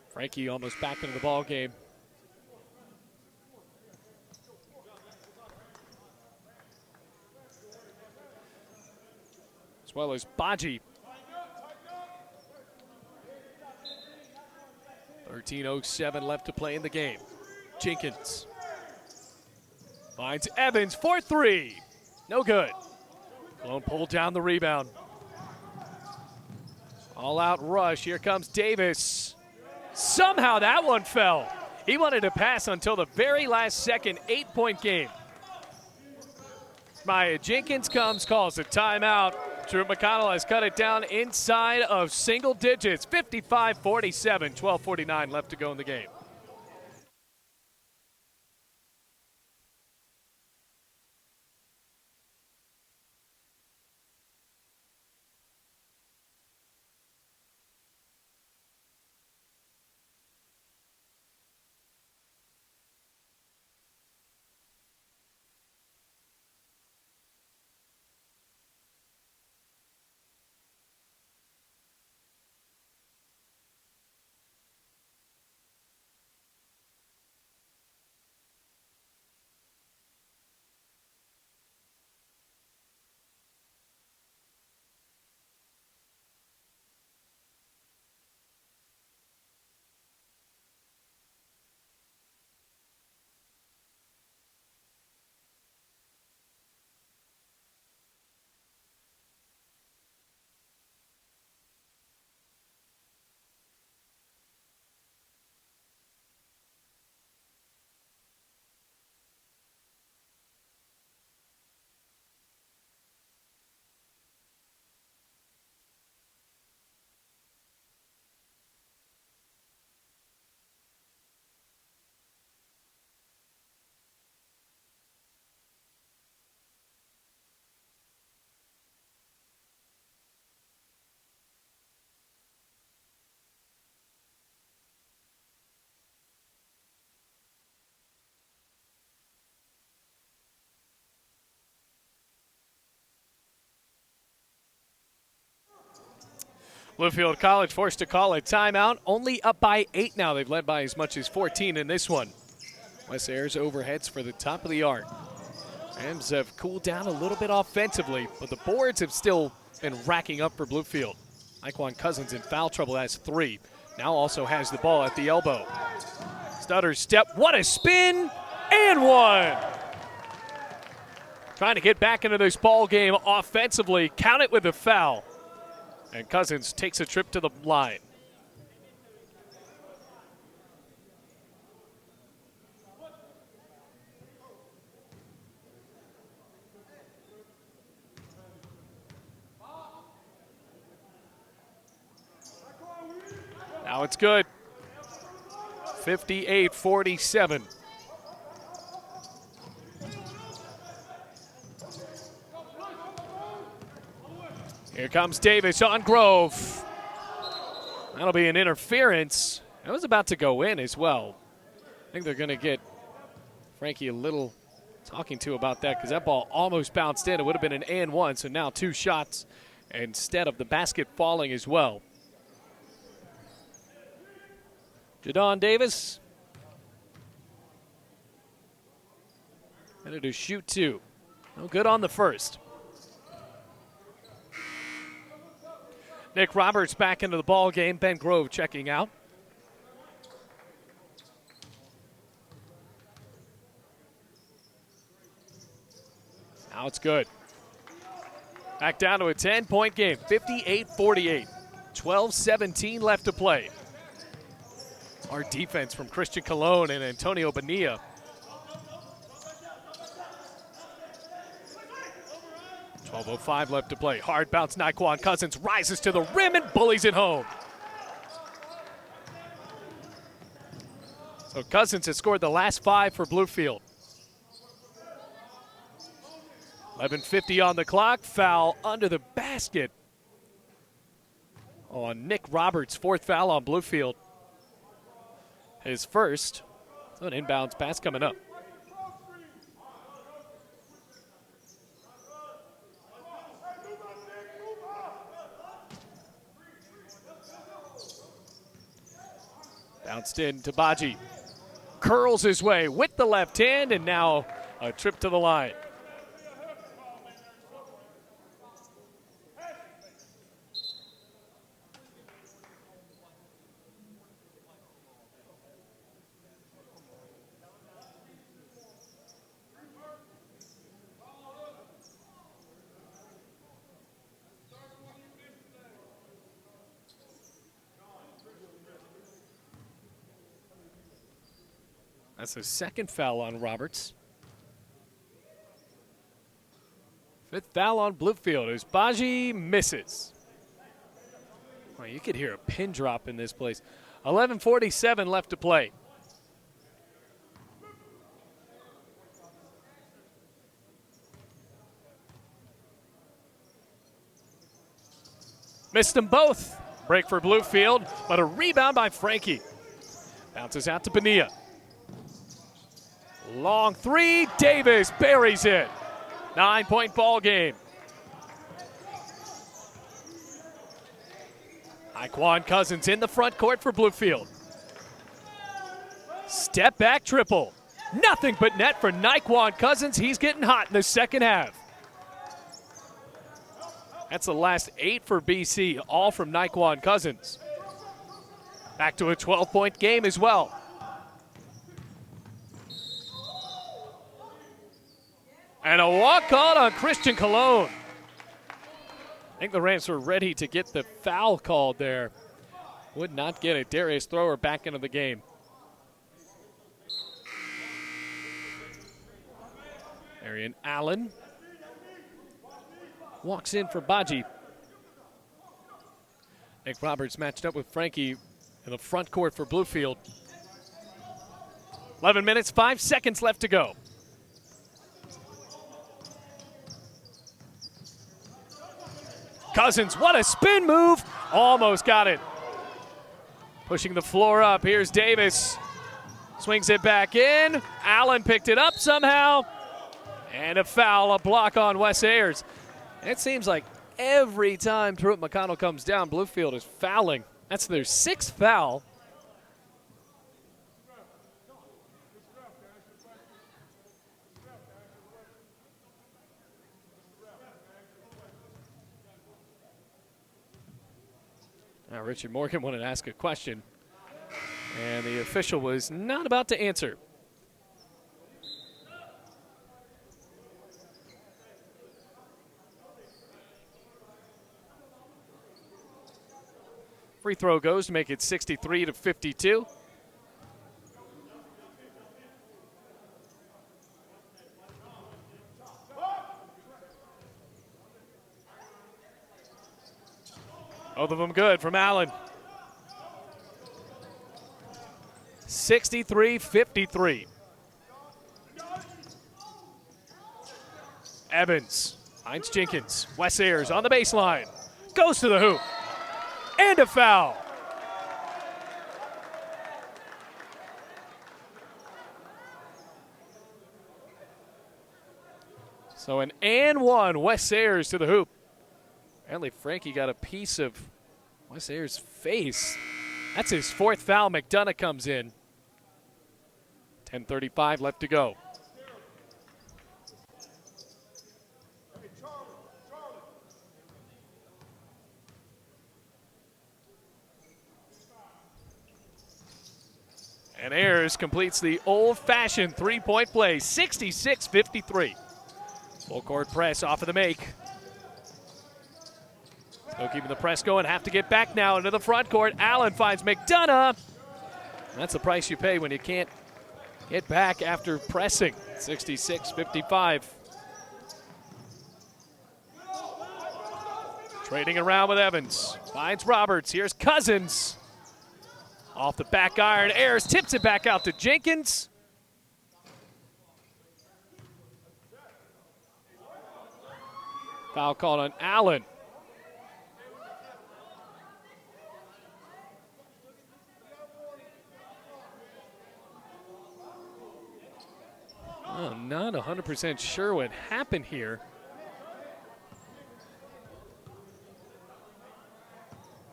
Frankie almost back into the ball game. As well as Baji. 13:07 left to play in the game. Jenkins finds Evans for 3. No good. Cologne pulled down the rebound. All-out rush. Here comes Davis. Somehow that one fell. He wanted to pass until the very last second. 8-point game. Maya Jenkins comes, calls a timeout. Drew McConnell has cut it down inside of single digits. 55-47, 12:49 left to go in the game. Bluefield College forced to call a timeout. Only up by 8 now. They've led by as much as 14 in this one. Wes Ayers overheads for the top of the arc. Rams have cooled down a little bit offensively, but the boards have still been racking up for Bluefield. Iquan Cousins in foul trouble, has 3. Now also has the ball at the elbow. Stutters step, what a spin, and 1. Trying to get back into this ball game offensively, count it with a foul. And Cousins takes a trip to the line. Now it's good. 58-47. Here comes Davis on Grove. That'll be an interference. That was about to go in as well. I think they're going to get Frankie a little talking to about that because that ball almost bounced in. It would have been an and 1, so now 2 shots instead of the basket falling as well. Jadon Davis. Ready to shoot 2. No good on the first. Nick Roberts back into the ball game. Ben Grove checking out. Now it's good. Back down to a 10-point game, 58-48. 12-17 left to play. Our defense from Christian Colon and Antonio Bonilla. .12:05 left to play. Hard bounce, Naquan Cousins rises to the rim and bullies it home. So Cousins has scored the last 5 for Bluefield. 11:50 on the clock. Foul under the basket on Nick Roberts. 4th foul on Bluefield. His first. So an inbounds pass coming up. Bounced in to Baji. Curls his way with the left hand, and now a trip to the line. That's the 2nd foul on Roberts. 5th foul on Bluefield as Baji misses. Well, you could hear a pin drop in this place. 11:47 left to play. Missed them both. Break for Bluefield, but a rebound by Frankie. Bounces out to Bonilla. Long 3, Davis buries it. 9-point ball game. Naquan Cousins in the front court for Bluefield. Step back triple. Nothing but net for Naquan Cousins. He's getting hot in the second half. That's the last 8 for BC, all from Naquan Cousins. Back to a 12-point game as well. And a walk on Christian Colon. I think the Rams were ready to get the foul called there. Would not get it. Darius Thrower back into the game. Arian Allen walks in for Baji. Nick Roberts matched up with Frankie in the front court for Bluefield. 11 minutes, 5 seconds left to go. Cousins, what a spin move. Almost got it. Pushing the floor up. Here's Davis. Swings it back in. Allen picked it up somehow. And a foul, a block on Wes Ayers. It seems like every time Truett McConnell comes down, Bluefield is fouling. That's their 6th foul. Now Richard Morgan wanted to ask a question, and the official was not about to answer. Free throw goes to make it 63-52. Both of them good from Allen. 63-53. Evans finds Jenkins. Wes Ayers on the baseline. Goes to the hoop. And a foul. So an and one. Wes Ayers to the hoop. Apparently Frankie got a piece of Wes Ayers' face. That's his 4th foul. McDonough comes in. 10:35 left to go. And Ayers completes the old-fashioned 3-point play, 66-53. Full court press off of the make. Still keeping the press going. Have to get back now into the front court. Allen finds McDonough. That's the price you pay when you can't get back after pressing. 66-55. Trading around with Evans. Finds Roberts. Here's Cousins. Off the back iron. Ayers tips it back out to Jenkins. Foul called on Allen. I'm not 100% sure what happened here.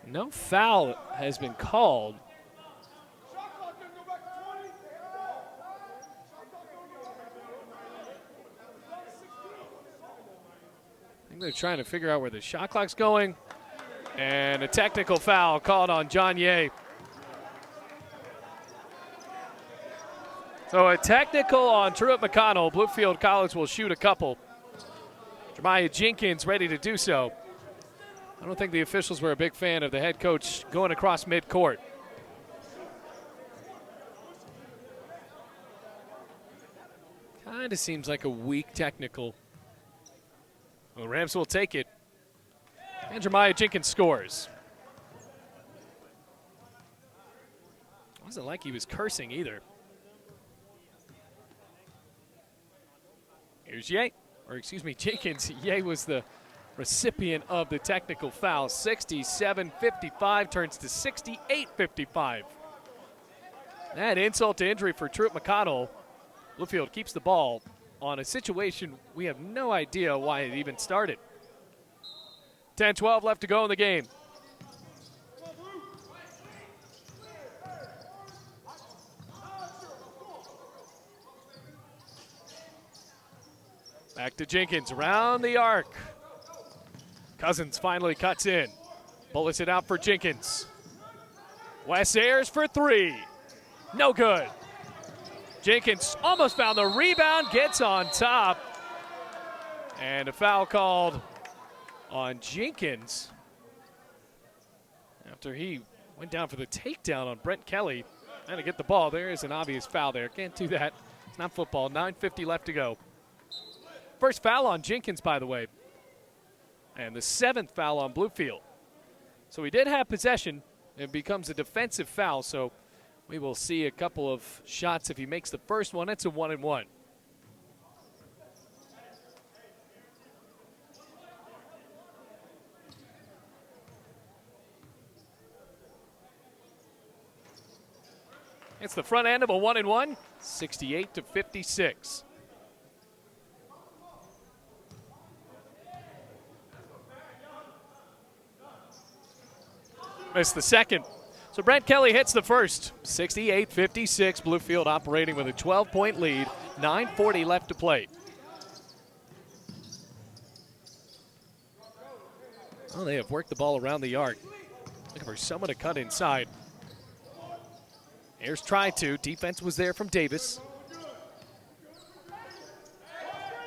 No foul has been called. I think they're trying to figure out where the shot clock's going. And a technical foul called on John Ye. So a technical on Truett McConnell. Bluefield College will shoot a couple. Jeremiah Jenkins ready to do so. I don't think the officials were a big fan of the head coach going across midcourt. Kind of seems like a weak technical. Well, Rams will take it. And Jeremiah Jenkins scores. Wasn't like he was cursing either. Here's Jenkins. Ye was the recipient of the technical foul. 67-55 turns to 68-55. That insult to injury for Truett McConnell. Bluefield keeps the ball on a situation we have no idea why it even started. 10-12 left to go in the game. Back to Jenkins, around the arc. Cousins finally cuts in. Bullets it out for Jenkins. Wes Ayers for three. No good. Jenkins almost found the rebound, gets on top. And a foul called on Jenkins after he went down for the takedown on Brent Kelly. Trying to get the ball. There is an obvious foul there. Can't do that. It's not football. 9:50 left to go. First foul on Jenkins, by the way. And the 7th foul on Bluefield. So he did have possession. It becomes a defensive foul, so we will see a couple of shots. If he makes the first one, it's a 1-and-1. It's the front end of a 1-and-1, 68-56. Missed the second. So Brent Kelly hits the first. 68-56. Bluefield operating with a 12-point lead. 9:40 left to play. Well, they have worked the ball around the arc. Looking for someone to cut inside. Ayers tried to. Defense was there from Davis.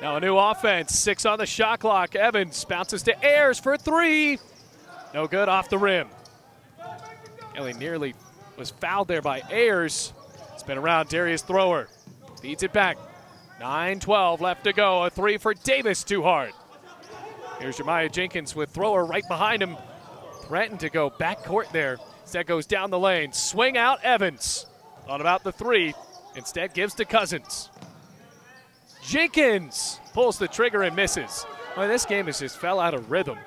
Now a new offense. 6 on the shot clock. Evans bounces to Ayers for three. No good, off the rim. Kelly nearly was fouled there by Ayers. Spin around, Darius Thrower. Feeds it back. 9:12 left to go. A three for Davis, too hard. Here's Jeremiah Jenkins with Thrower right behind him. Threatened to go backcourt there. Instead goes down the lane. Swing out, Evans. Thought about the three. Instead gives to Cousins. Jenkins pulls the trigger and misses. Well, this game has just fell out of rhythm.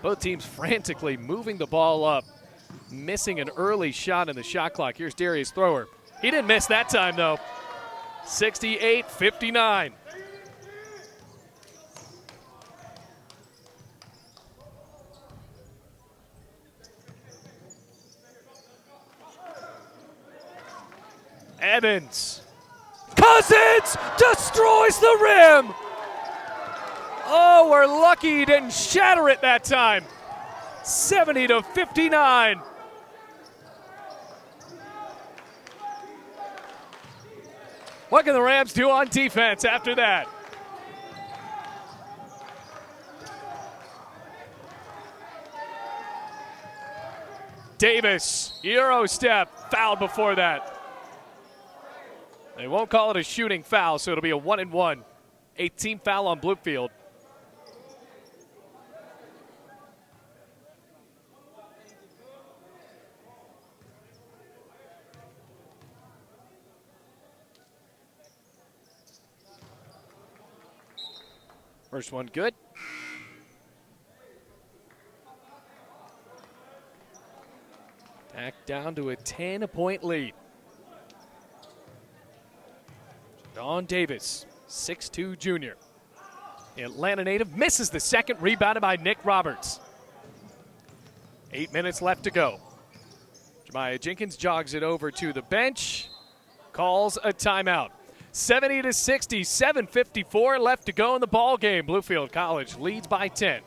Both teams frantically moving the ball up. Missing an early shot in the shot clock. Here's Darius Thrower. He didn't miss that time, though. 68-59. Evans. Cousins destroys the rim. Oh, we're lucky he didn't shatter it that time. 70-59. What can the Rams do on defense after that? Davis, Euro step, fouled before that. They won't call it a shooting foul, so it'll be a 1-and-1. 18th foul on Bluefield. First one good. Back down to a 10-point lead. Don Davis, 6'2" junior. The Atlanta native misses the second, rebounded by Nick Roberts. 8 minutes left to go. Jemiah Jenkins jogs it over to the bench, calls a timeout. 70-60, 7:54 left to go in the ball game. Bluefield College leads by 10.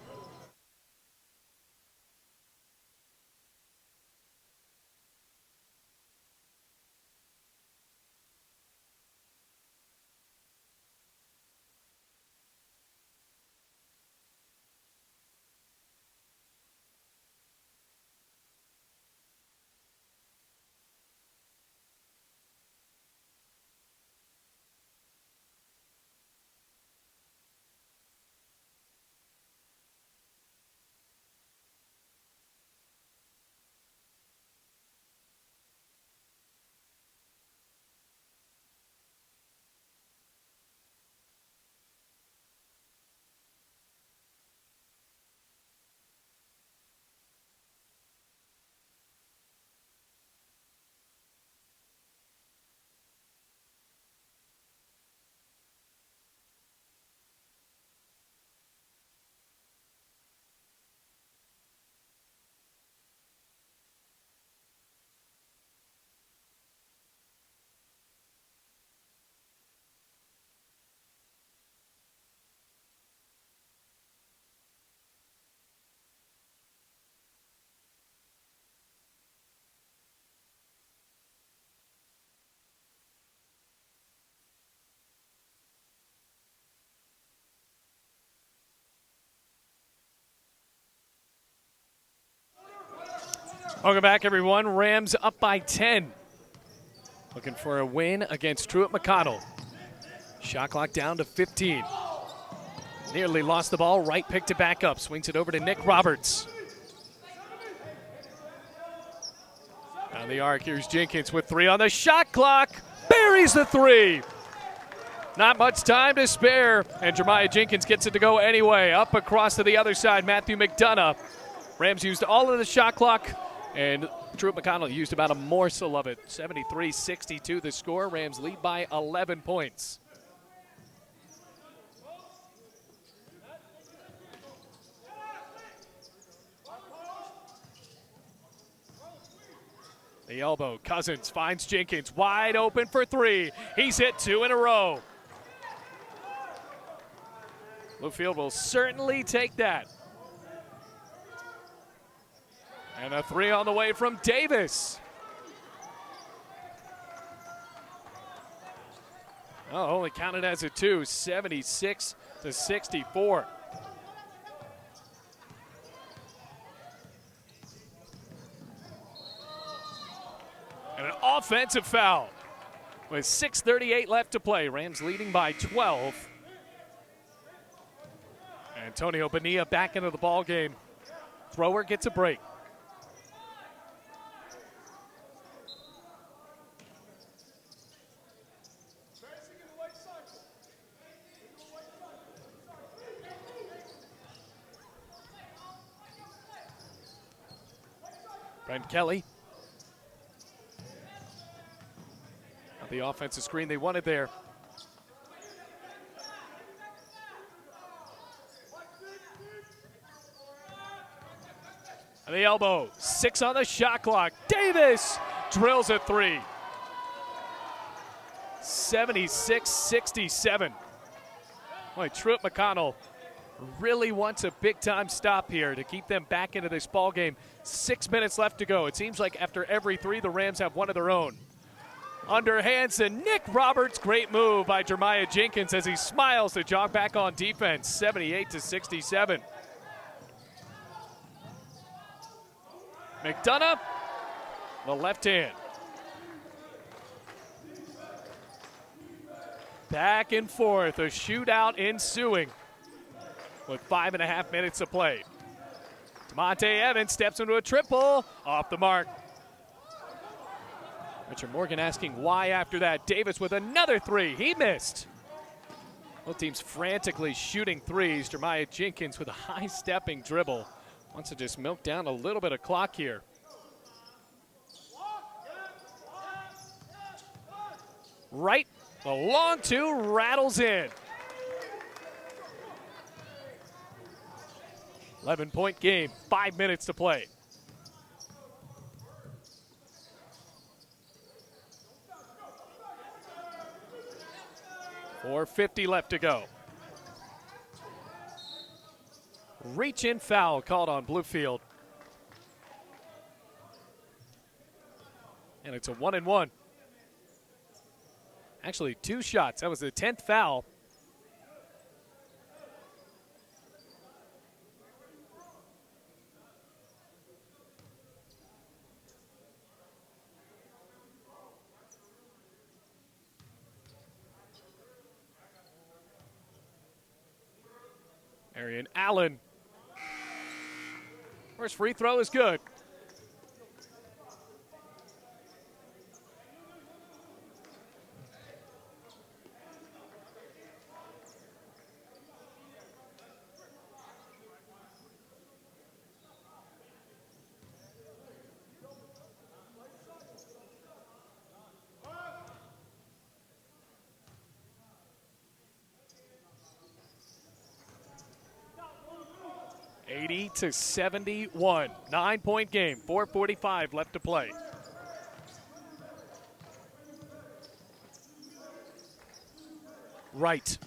Welcome back, everyone. Rams up by 10. Looking for a win against Truett McConnell. Shot clock down to 15. Nearly lost the ball. Wright picked it back up. Swings it over to Nick Roberts. Down the arc, here's Jenkins with 3 on the shot clock. Buries the 3. Not much time to spare, and Jemiah Jenkins gets it to go anyway. Up across to the other side, Matthew McDonough. Rams used all of the shot clock, and Truett McConnell used about a morsel of it. 73-62 the score. Rams lead by 11 points. The elbow, Cousins finds Jenkins wide open for 3. He's hit 2 in a row. Bluefield will certainly take that. And a 3 on the way from Davis. Oh, only counted as a 2, 76-64. And an offensive foul with 6:38 left to play. Rams leading by 12. Antonio Bonilla back into the ball game. Thrower gets a break. Brent Kelly. Not the offensive screen they wanted there. And the elbow, 6 on the shot clock. Davis drills a 3. 76-67. Boy, Truett McConnell really wants a big-time stop here to keep them back into this ball game. 6 minutes left to go. It seems like after every 3, the Rams have one of their own. Underhands to Nick Roberts. Great move by Jemiah Jenkins as he smiles to jog back on defense. 78-67. McDonough the left hand. Back and forth, a shootout ensuing with 5.5 minutes to play. Demonte Evans steps into a triple, off the mark. Richard Morgan asking why after that. Davis with another three, he missed. Both teams frantically shooting threes. Jeremiah Jenkins with a high-stepping dribble. Wants to just milk down a little bit of clock here. Right, the long two rattles in. 11-point game, 5 minutes to play. .450 left to go. Reach-in foul called on Bluefield. And it's a 1-and-1. Actually, 2 shots. That was the 10th foul. Arian Allen. First free throw is good. .80-71, 9-point game, 4:45 left to play. Right.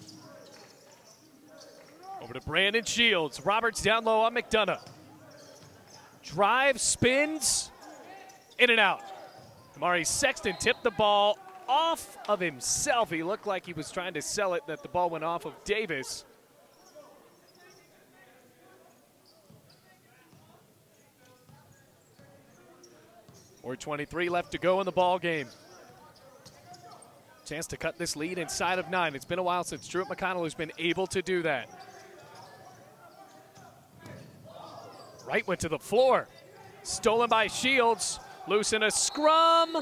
Over to Brandon Shields. Roberts down low on McDonough. Drive, spins, in and out. Amari Sexton tipped the ball off of himself. He looked like he was trying to sell it, that the ball went off of Davis. Or 23 left to go in the ball game. Chance to cut this lead inside of 9. It's been a while since Truett McConnell has been able to do that. Wright went to the floor. Stolen by Shields. Loose in a scrum.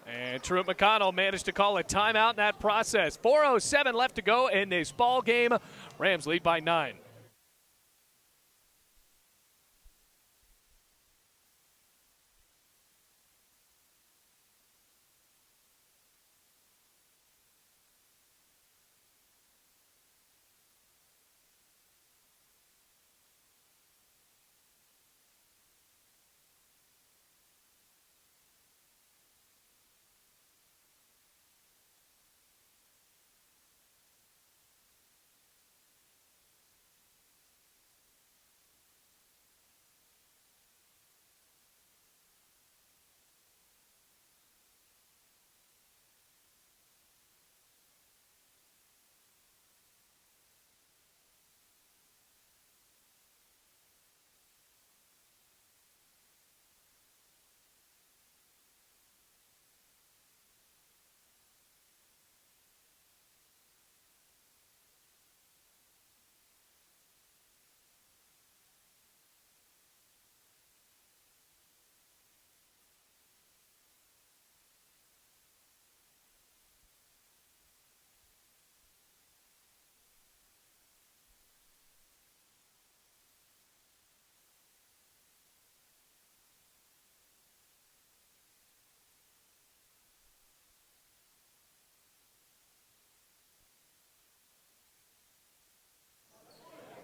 And Truett McConnell managed to call a timeout in that process. 4:07 left to go in this ball game. Rams lead by 9.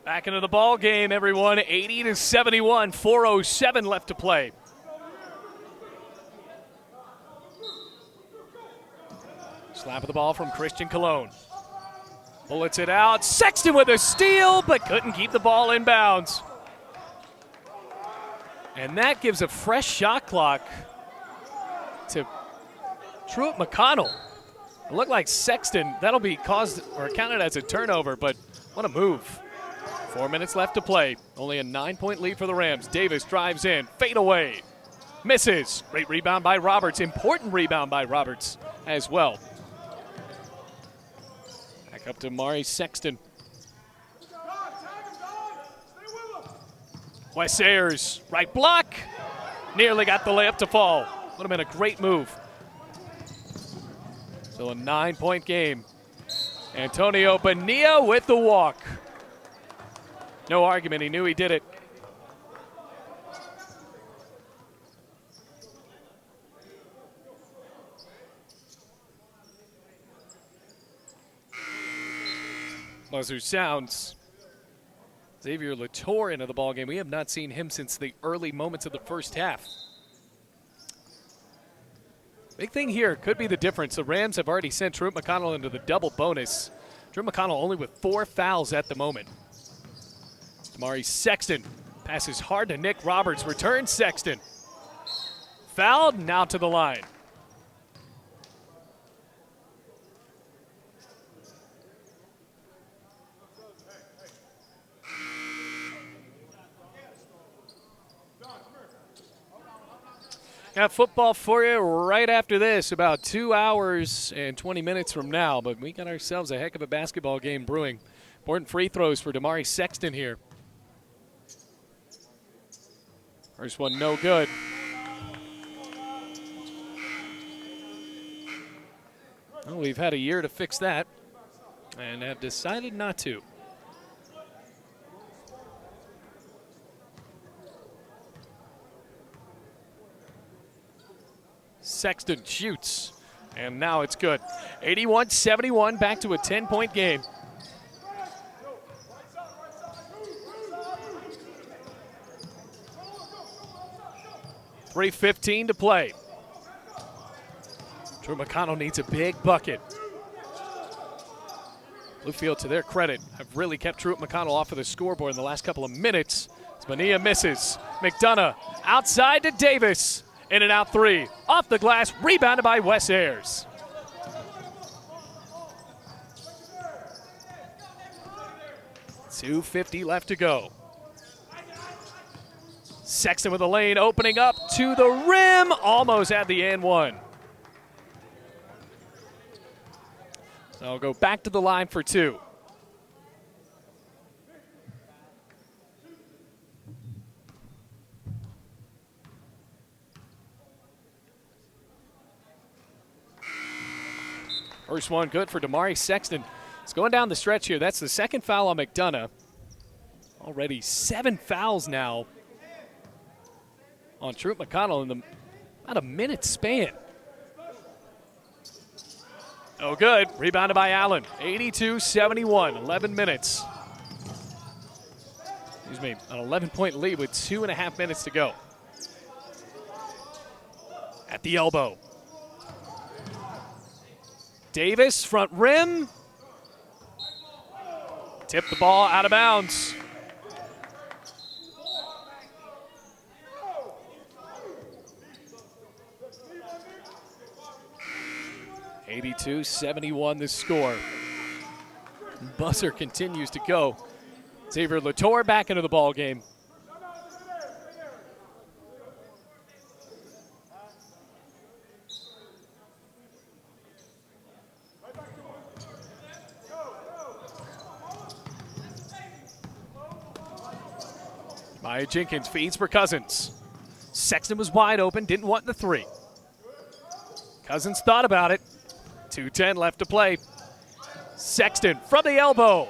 Back into the ball game, everyone. 80-71, 4:07 left to play. Slap of the ball from Christian Colon. Bullets it out. Sexton with a steal, but couldn't keep the ball in bounds. And that gives a fresh shot clock to Truett McConnell. It looked like Sexton, that'll be caused or counted as a turnover, but what a move 4 minutes left to play. Only a 9-point lead for the Rams. Davis drives in, fade away, misses. Great rebound by Roberts. Important rebound by Roberts as well. Back up to Damari Sexton. Wes Ayers, right block. Nearly got the layup to fall. Would have been a great move. So a 9-point game. Antonio Bonilla with the walk. No argument, he knew he did it. Buzzer sounds. Xavier Latour into the ballgame. We have not seen him since the early moments of the first half. Big thing here could be the difference. The Rams have already sent Truett McConnell into the double bonus. Truett McConnell only with 4 fouls at the moment. Damari Sexton passes hard to Nick Roberts. Returns Sexton. Fouled, now to the line. Got football for you right after this, about 2 hours and 20 minutes from now. But we got ourselves a heck of a basketball game brewing. Important free throws for Damari Sexton here. First one, no good. Well, we've had a year to fix that and have decided not to. Sexton shoots, and now it's good. 81-71, back to a 10-point game. .3:15 to play. Drew McConnell needs a big bucket. Bluefield, to their credit, have really kept Truett McConnell off of the scoreboard in the last couple of minutes. Bonilla misses. McDonough outside to Davis. In and out three. Off the glass, rebounded by Wes Ayers. .250 left to go. Sexton with a lane opening up to the rim. Almost had the and one. So I'll go back to the line for two. First one good for Damari Sexton. It's going down the stretch here. That's the second foul on McDonough. Already 7 fouls now on Truett McConnell in about a minute span. Oh, good. Rebounded by Allen. 82-71, 11 minutes. Excuse me, an 11-point lead with 2.5 minutes to go. At the elbow. Davis, front rim. Tipped the ball out of bounds. .82-71 the score. Buzzer continues to go. Xavier Latour back into the ball game. Maya Jenkins feeds for Cousins. Sexton was wide open, didn't want the three. Cousins thought about it. 2:10 left to play. Sexton from the elbow.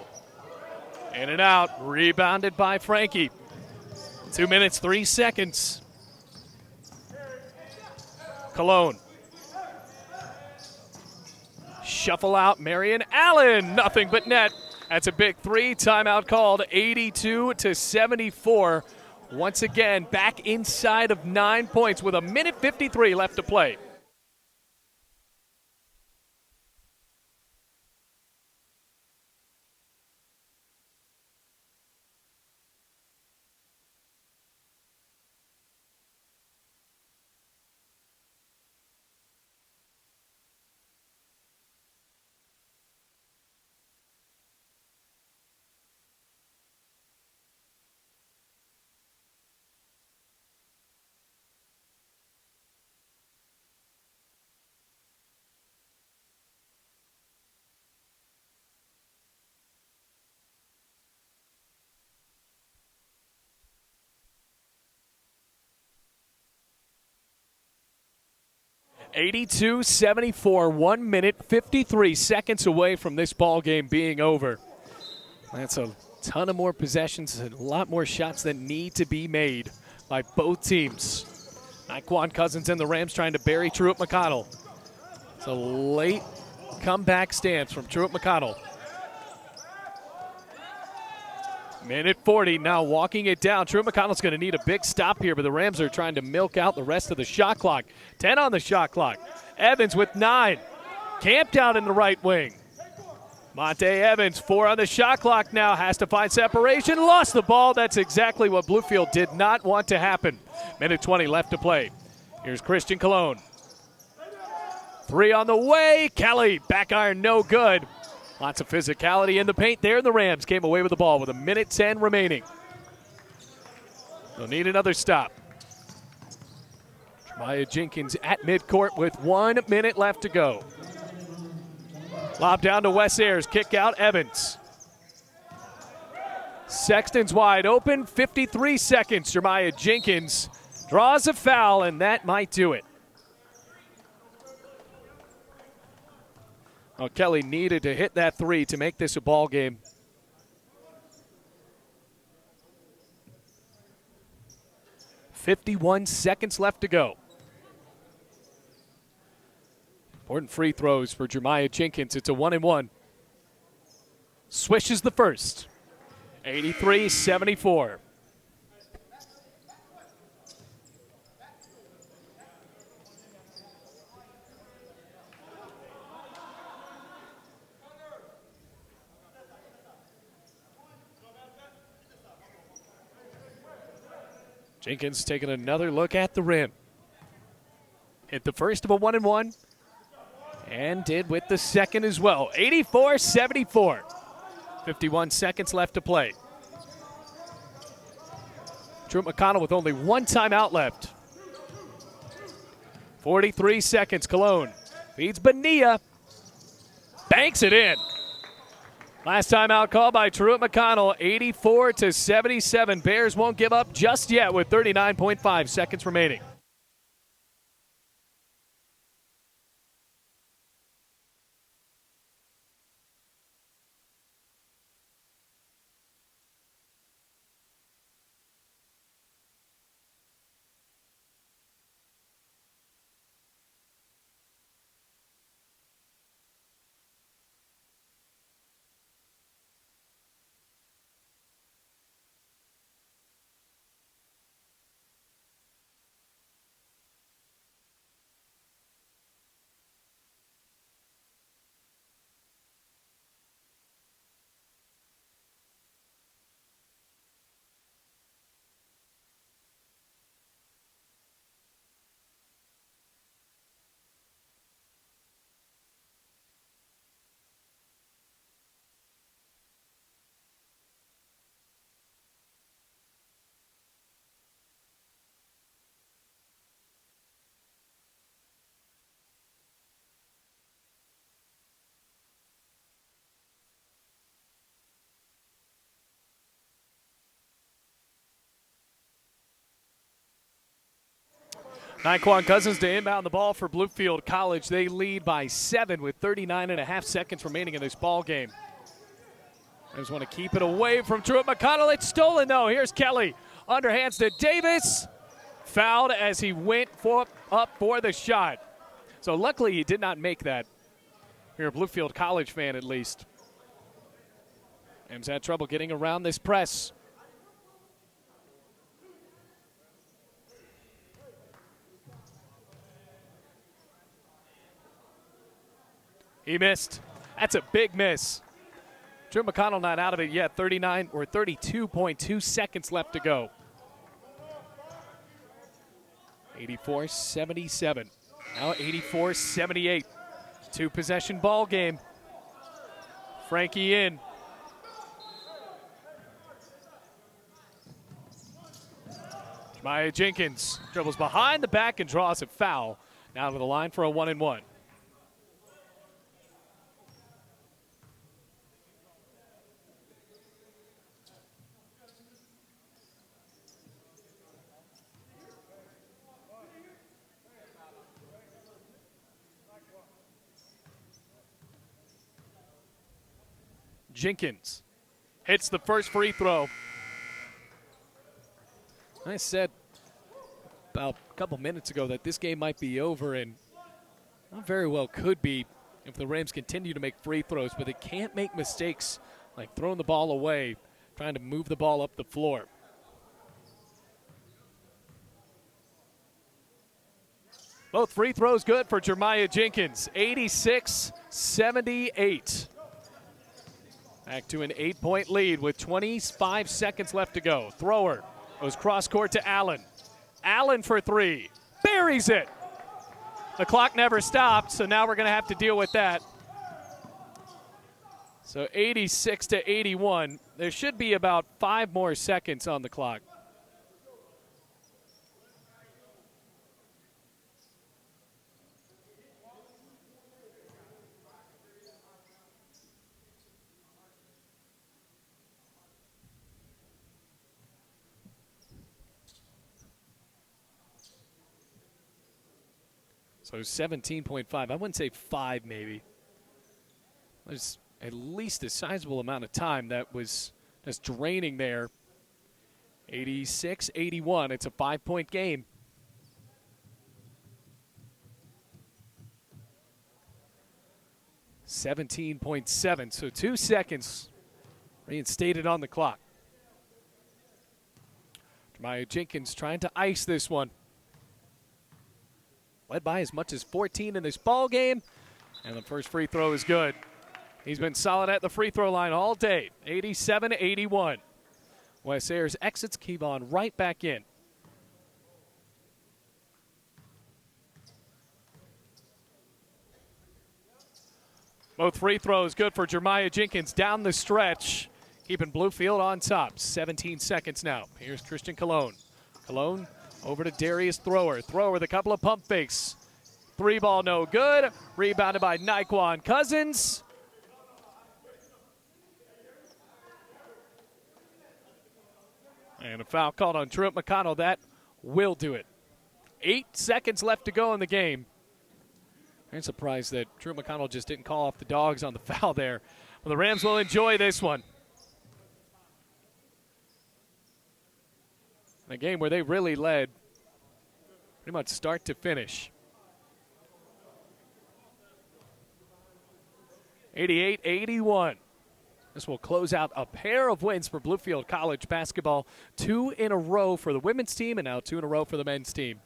In and out, rebounded by Frankie. 2 minutes, 3 seconds. Cologne. Shuffle out, Marion Allen, nothing but net. That's a big three, timeout called, 82-74. Once again, back inside of 9 points with a minute 53 left to play. 82-74, 1 minute, 53 seconds away from this ball game being over. That's a ton of more possessions and a lot more shots that need to be made by both teams. Naquan Cousins and the Rams trying to bury Truett McConnell. It's a late comeback stance from Truett McConnell. Minute 40 now walking it down. Truett McConnell's going to need a big stop here, but the Rams are trying to milk out the rest of the shot clock. 10 on the shot clock. Evans with 9. Camped out in the right wing. Monte Evans, 4 on the shot clock now. Has to find separation. Lost the ball. That's exactly what Bluefield did not want to happen. Minute 20 left to play. Here's Christian Cologne. 3 on the way. Kelly, back iron, no good. Lots of physicality in the paint there. The Rams came away with the ball with 1:10 remaining. They'll need another stop. Jeremiah Jenkins at midcourt with 1 minute left to go. Lob down to Wes Ayers. Kick out Evans. Sexton's wide open. 53 seconds. Jeremiah Jenkins draws a foul, and that might do it. Oh, Kelly needed to hit that 3 to make this a ball game. .51 seconds left to go. Important free throws for Jeremiah Jenkins. It's a 1-and-1. Swishes the first. 83-74. Jenkins taking another look at the rim. Hit the first of a 1-and-1 and did with the second as well. 84-74. 51 seconds left to play. Truett McConnell with only 1 timeout left. 43 seconds. Cologne feeds Bonilla. Banks it in. Last timeout call by Truett McConnell, 84-77. Bears won't give up just yet with 39.5 seconds remaining. Naquan Cousins to inbound the ball for Bluefield College. They lead by 7 with 39.5 seconds remaining in this ball game. I just want to keep it away from Truett McConnell. It's stolen, though. Here's Kelly. Underhands to Davis. Fouled as he went up for the shot. So luckily he did not make that. You're a Bluefield College fan, at least. M's had trouble getting around this press. He missed. That's a big miss. Drew McConnell not out of it yet. 39 or 32.2 seconds left to go. 84-77. Now 84-78. 2-possession ball game. Frankie in. Jeremiah Jenkins dribbles behind the back and draws a foul. Now to the line for a 1-and-1. Jenkins hits the first free throw. I said about a couple minutes ago that this game might be over, and very well could be if the Rams continue to make free throws, but they can't make mistakes like throwing the ball away, trying to move the ball up the floor. Both free throws good for Jeremiah Jenkins, 86-78. Back to an 8-point lead with 25 seconds left to go. Thrower goes cross court to Allen. Allen for three, buries it. The clock never stopped, so now we're going to have to deal with that. So 86-81. There should be about 5 more seconds on the clock. So 17.5. I wouldn't say 5 maybe. There's at least a sizable amount of time that was just draining there. 86-81. It's a 5-point game. $17.7. So 2 seconds reinstated on the clock. Jeremiah Jenkins trying to ice this one. Led by as much as 14 in this ball game, and the first free throw is good. He's been solid at the free throw line all day. 87-81. Wes Ayers exits Kevon right back in. Both free throws good for Jeremiah Jenkins down the stretch, keeping Bluefield on top. 17 seconds now. Here's Christian Cologne. Cologne over to Darius Thrower. Thrower with a couple of pump fakes. 3 ball no good. Rebounded by Naquan Cousins. And a foul called on Truett McConnell. That will do it. 8 seconds left to go in the game. I'm surprised that Truett McConnell just didn't call off the dogs on the foul there. Well, the Rams will enjoy this one. A game where they really led pretty much start to finish. 88-81. This will close out a pair of wins for Bluefield College basketball. 2 in a row for the women's team, and now 2 in a row for the men's team.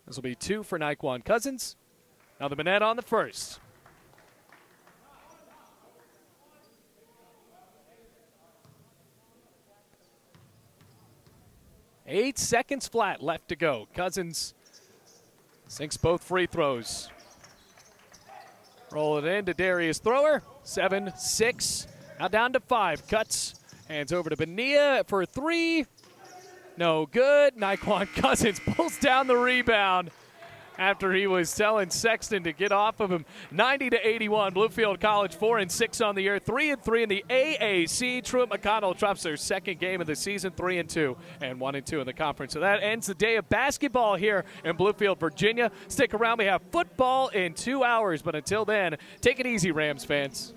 This will be 2 for Naquan Cousins. Now the Manette on the first. Eight seconds flat left to go. Cousins sinks both free throws. Roll it in to Darius Thrower. 7-6. Now down to 5. Cuts. Hands over to Bonilla for 3. No good. Naquan Cousins pulls down the rebound after he was telling Sexton to get off of him. 90-81. Bluefield College 4-6 on the year, 3-3 in the AAC. Truett McConnell drops their second game of the season, 3-2 and 1-2 in the conference. So that ends the day of basketball here in Bluefield, Virginia. Stick around. We have football in 2 hours, but until then, take it easy, Rams fans.